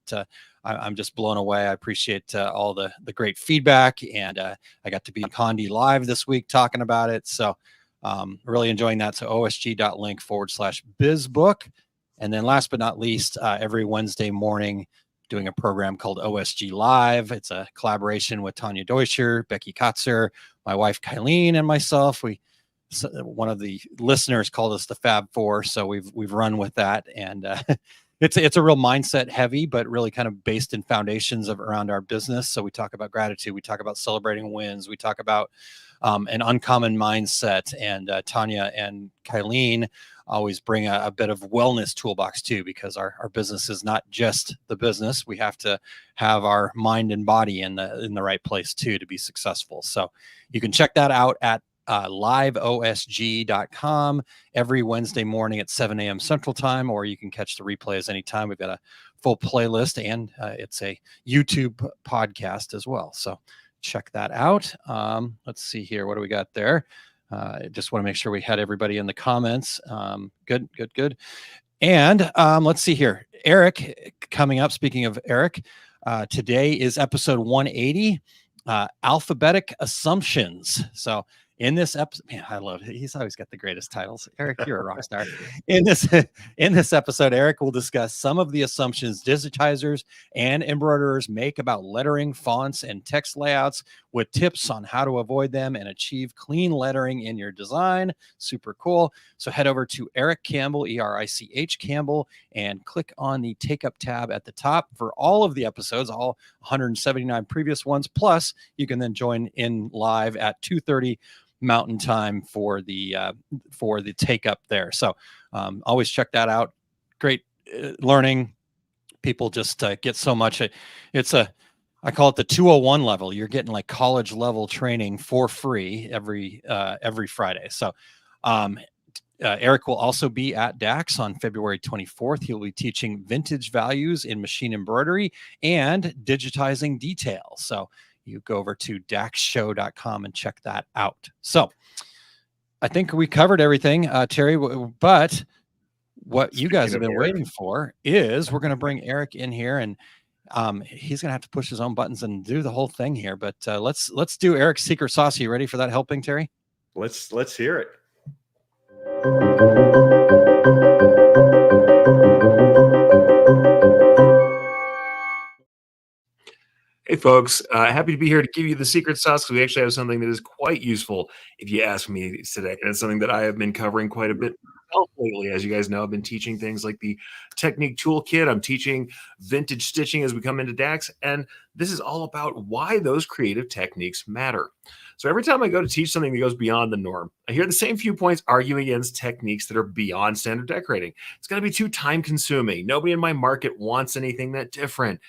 I'm just blown away. I appreciate all the great feedback, and I got to be on Condi Live this week talking about it. So really enjoying that. So osg.link/bizbook. And then last but not least, every Wednesday morning, doing a program called OSG Live. It's a collaboration with Tanya Deutscher, Becky Kotzer, my wife Kylene, and myself. One of the listeners called us the Fab Four, so we've run with that, and it's a real mindset heavy, but really kind of based in foundations around our business. So we talk about gratitude, we talk about celebrating wins, we talk about an uncommon mindset, and Tanya and Kylene always bring a bit of wellness toolbox too, because our business is not just the business. We have to have our mind and body in the right place too to be successful. So you can check that out at liveosg.com every Wednesday morning at 7 a.m. Central Time, or you can catch the replays anytime. We've got a full playlist, and it's a YouTube podcast as well. So check that out. Let's see here. What do we got there? I just want to make sure we had everybody in the comments. Good. And let's see here. Eric, coming up, speaking of Eric, today is episode 180, Alphabetic Assumptions. So in this episode, man, I love it. He's always got the greatest titles. Eric, you're a rock star. In this episode, Eric will discuss some of the assumptions digitizers and embroiderers make about lettering, fonts, and text layouts, with tips on how to avoid them and achieve clean lettering in your design. Super cool. So head over to Eric Campbell, ERICH Campbell, and click on the Take Up tab at the top for all of the episodes, all 179 previous ones. Plus, you can then join in live at 2:30 Mountain Time for the Take Up there. So always check that out. Great learning. People just get so much. I call it the 201 level. You're getting like college level training for free every Friday. So Eric will also be at DAX on February 24th. He'll be teaching vintage values in machine embroidery and digitizing details. So you go over to daxshow.com and check that out. So I think we covered everything, Terry, but what you guys have been waiting for is we're going to bring Eric in here, and he's going to have to push his own buttons and do the whole thing here. But let's do Eric's secret sauce. Are you ready for that helping, Terry? Let's hear it. Hey folks, happy to be here to give you the secret sauce, because we actually have something that is quite useful if you ask me today. And it's something that I have been covering quite a bit lately. As you guys know, I've been teaching things like the Technique Toolkit. I'm teaching vintage stitching as we come into DAX. And this is all about why those creative techniques matter. So every time I go to teach something that goes beyond the norm, I hear the same few points arguing against techniques that are beyond standard decorating. It's going to be too time consuming. Nobody in my market wants anything that different.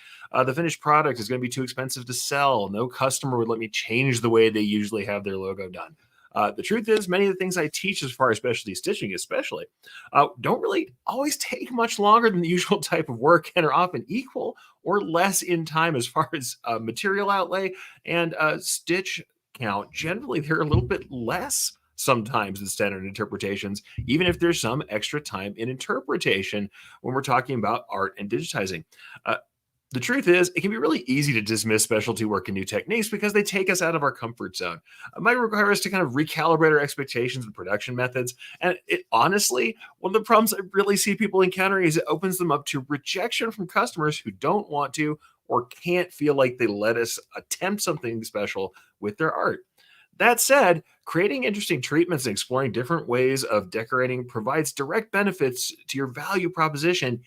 The finished product is going to be too expensive to sell. No customer would let me change the way they usually have their logo done. The truth is, many of the things I teach as far as specialty stitching especially don't really always take much longer than the usual type of work, and are often equal or less in time as far as material outlay and stitch count. Generally, they're a little bit less sometimes than standard interpretations, even if there's some extra time in interpretation when we're talking about art and digitizing. The truth is, it can be really easy to dismiss specialty work and new techniques because they take us out of our comfort zone. It might require us to kind of recalibrate our expectations and production methods. And honestly, one of the problems I really see people encountering is it opens them up to rejection from customers who don't want to or can't feel like they let us attempt something special with their art. That said, creating interesting treatments and exploring different ways of decorating provides direct benefits to your value proposition,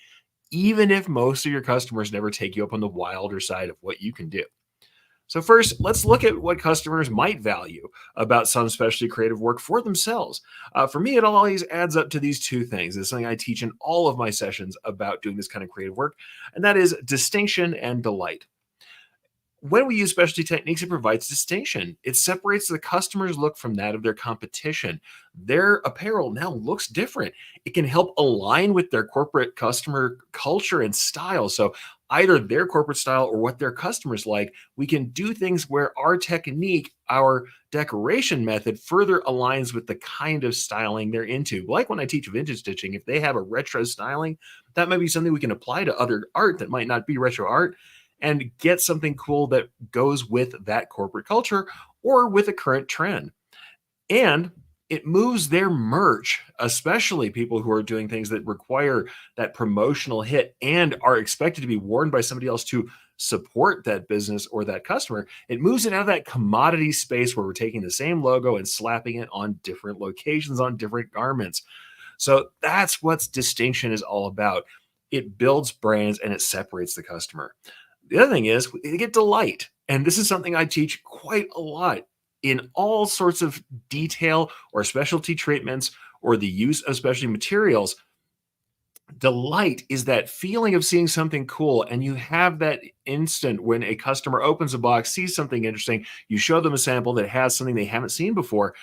even if most of your customers never take you up on the wilder side of what you can do. So first, let's look at what customers might value about some specialty creative work for themselves. For me, it always adds up to these two things. It's something I teach in all of my sessions about doing this kind of creative work, and that is distinction and delight. When we use specialty techniques, it provides distinction. It separates the customer's look from that of their competition. Their apparel now looks different. It can help align with their corporate customer culture and style. So either their corporate style or what their customers like, we can do things where our technique, our decoration method further aligns with the kind of styling they're into. Like when I teach vintage stitching, if they have a retro styling, that might be something we can apply to other art that might not be retro art, and get something cool that goes with that corporate culture or with a current trend. And it moves their merch, especially people who are doing things that require that promotional hit and are expected to be worn by somebody else to support that business or that customer. It moves it out of that commodity space where we're taking the same logo and slapping it on different locations, on different garments. So that's what distinction is all about. It builds brands and it separates the customer. The other thing is they get delight. And this is something I teach quite a lot in all sorts of detail or specialty treatments or the use of specialty materials. Delight is that feeling of seeing something cool. And you have that instant when a customer opens a box, sees something interesting, you show them a sample that has something they haven't seen before,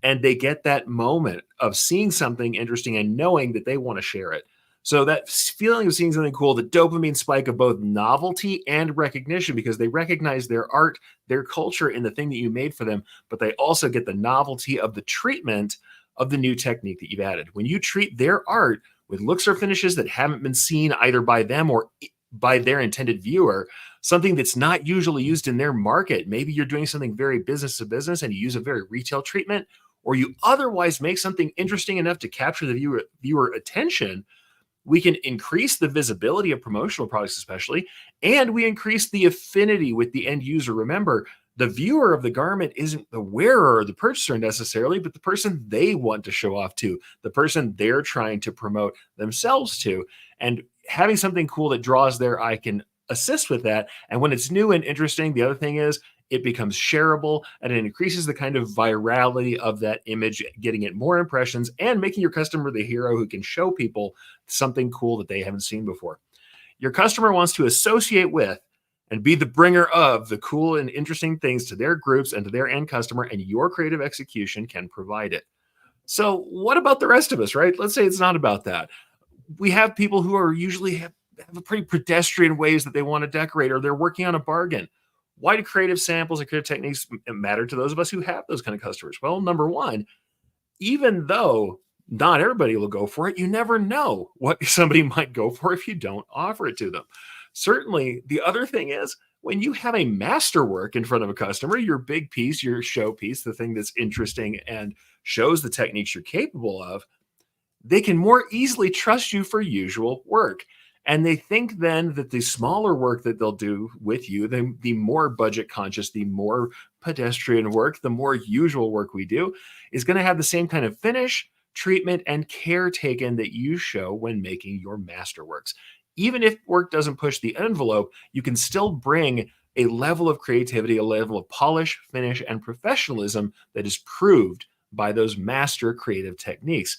and they get that moment of seeing something interesting and knowing that they want to share it. So that feeling of seeing something cool, the dopamine spike of both novelty and recognition, because they recognize their art, their culture in the thing that you made for them, but they also get the novelty of the treatment of the new technique that you've added. When you treat their art with looks or finishes that haven't been seen either by them or by their intended viewer, something that's not usually used in their market, maybe you're doing something very business to business and you use a very retail treatment, or you otherwise make something interesting enough to capture the viewer attention, we can increase the visibility of promotional products, especially, and we increase the affinity with the end user. Remember, the viewer of the garment isn't the wearer or the purchaser necessarily, but the person they want to show off to, the person they're trying to promote themselves to. And having something cool that draws their eye can assist with that. And when it's new and interesting, the other thing is it becomes shareable and it increases the kind of virality of that image, getting it more impressions and making your customer the hero who can show people something cool that they haven't seen before. Your customer wants to associate with and be the bringer of the cool and interesting things to their groups and to their end customer, and your creative execution can provide it. So what about the rest of us, right? Let's say it's not about that. We have people who are usually have a pretty pedestrian ways that they want to decorate, or they're working on a bargain. Why do creative samples and creative techniques matter to those of us who have those kind of customers? Well, number one, even though not everybody will go for it, you never know what somebody might go for if you don't offer it to them. Certainly, the other thing is when you have a masterwork in front of a customer, your big piece, your showpiece, the thing that's interesting and shows the techniques you're capable of, they can more easily trust you for usual work. And they think then that the smaller work that they'll do with you, the more budget conscious, the more pedestrian work, the more usual work we do, is going to have the same kind of finish, treatment, and care taken that you show when making your masterworks. Even if work doesn't push the envelope, you can still bring a level of creativity, a level of polish, finish, and professionalism that is proved by those master creative techniques.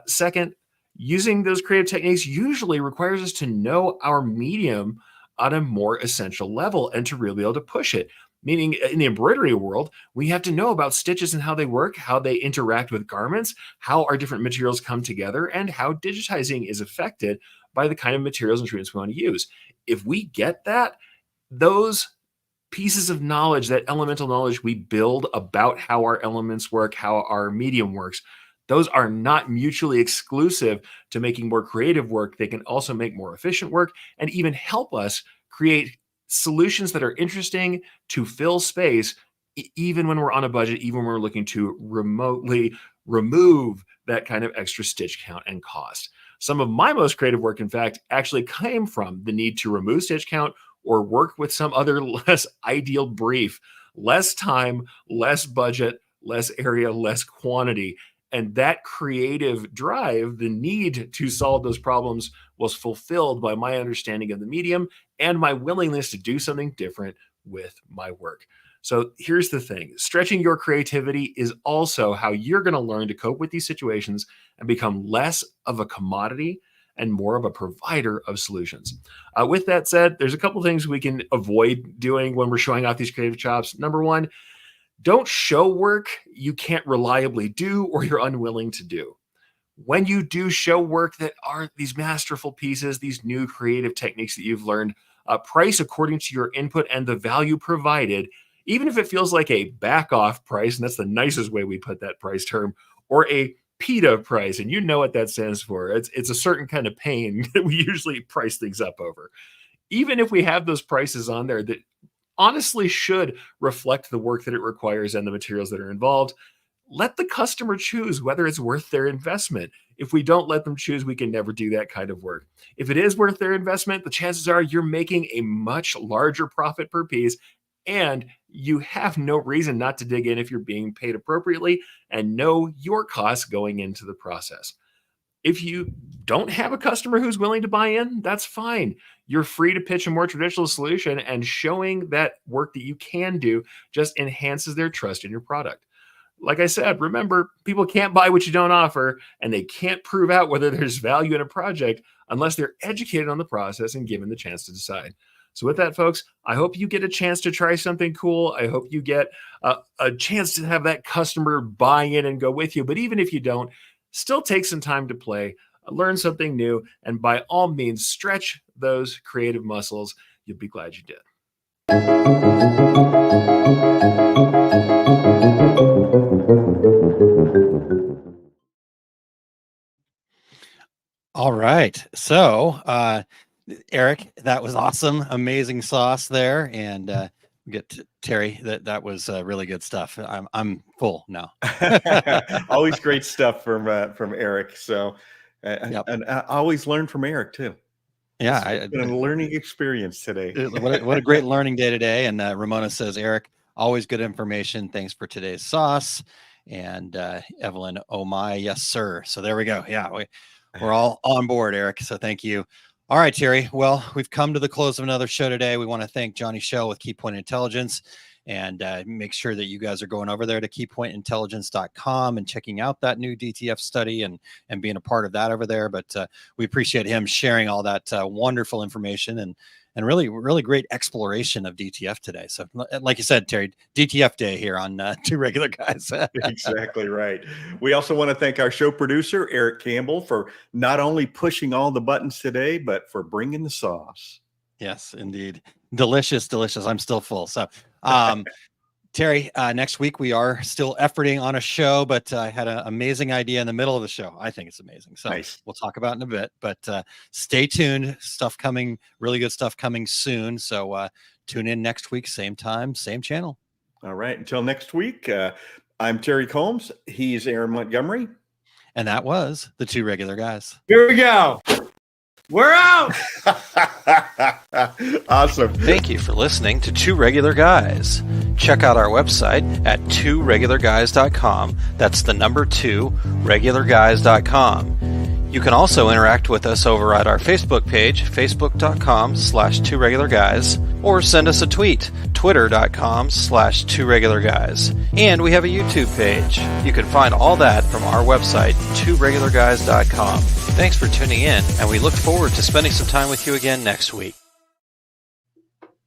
Second, using those creative techniques usually requires us to know our medium on a more essential level and to really be able to push it. Meaning in the embroidery world, we have to know about stitches and how they work, how they interact with garments, how our different materials come together, and how digitizing is affected by the kind of materials and treatments we want to use. If we get that, those pieces of knowledge, that elemental knowledge we build about how our elements work, how our medium works, those are not mutually exclusive to making more creative work. They can also make more efficient work and even help us create solutions that are interesting to fill space, even when we're on a budget, even when we're looking to remotely remove that kind of extra stitch count and cost. Some of my most creative work, in fact, actually came from the need to remove stitch count or work with some other less ideal brief, less time, less budget, less area, less quantity. And that creative drive, the need to solve those problems, was fulfilled by my understanding of the medium and my willingness to do something different with my work. So here's the thing. Stretching your creativity is also how you're going to learn to cope with these situations and become less of a commodity and more of a provider of solutions. With that said, there's a couple things we can avoid doing when we're showing off these creative chops. Number one, don't show work you can't reliably do or you're unwilling to do. When you do show work that are these masterful pieces, these new creative techniques that you've learned, price according to your input and the value provided, even if it feels like a back off price, and that's the nicest way we put that price term, or a PETA price, and you know what that stands for. It's a certain kind of pain that we usually price things up over. Even if we have those prices on there that honestly should reflect the work that it requires and the materials that are involved, let the customer choose whether it's worth their investment. If we don't let them choose, we can never do that kind of work. If it is worth their investment, the chances are you're making a much larger profit per piece, and you have no reason not to dig in if you're being paid appropriately and know your costs going into the process. If you don't have a customer who's willing to buy in, that's fine. You're free to pitch a more traditional solution, and showing that work that you can do just enhances their trust in your product. Like I said, remember, people can't buy what you don't offer, and they can't prove out whether there's value in a project unless they're educated on the process and given the chance to decide. So with that, folks, I hope you get a chance to try something cool. I hope you get a chance to have that customer buy in and go with you. But even if you don't, still take some time to play, learn something new, and by all means, stretch those creative muscles. You'll be glad you did. All right. So, Eric, that was awesome. Amazing sauce there. And get to Terry, that was really good stuff. I'm full now. Always great stuff from Eric. So, Yep. and I always learn from Eric too. Yeah, It's been a learning experience today. What a great learning day today. And Ramona says, Eric, always good information. Thanks for today's sauce. And Evelyn, oh my, yes, sir. So there we go. Yeah, we're all on board, Eric. So thank you. All right, Terry. Well, we've come to the close of another show today. We want to thank Johnny Shell with Keypoint Intelligence, and make sure that you guys are going over there to keypointintelligence.com and checking out that new DTF study and being a part of that over there. But we appreciate him sharing all that wonderful information and really, really great exploration of DTF today. So like you said, Terry, DTF day here on Two Regular Guys. Exactly right. We also want to thank our show producer, Eric Campbell, for not only pushing all the buttons today, but for bringing the sauce. Yes, indeed. Delicious, delicious. I'm still full. So, Terry, next week we are still efforting on a show, but I had an amazing idea in the middle of the show. I think it's amazing. So Nice. We'll talk about it in a bit, but stay tuned. Stuff coming, really good stuff coming soon. So tune in next week, same time, same channel. All right. Until next week, I'm Terry Combs. He's Aaron Montgomery. And that was the Two Regular Guys. Here we go. We're out. Awesome. Thank you for listening to Two Regular Guys. Check out our website at tworegularguys.com. That's the number 2, regularguys.com. You can also interact with us over at our Facebook page, facebook.com/tworegularguys, or send us a tweet, twitter.com/tworegularguys. And we have a YouTube page. You can find all that from our website, tworegularguys.com. Thanks for tuning in, and we look forward to spending some time with you again next week.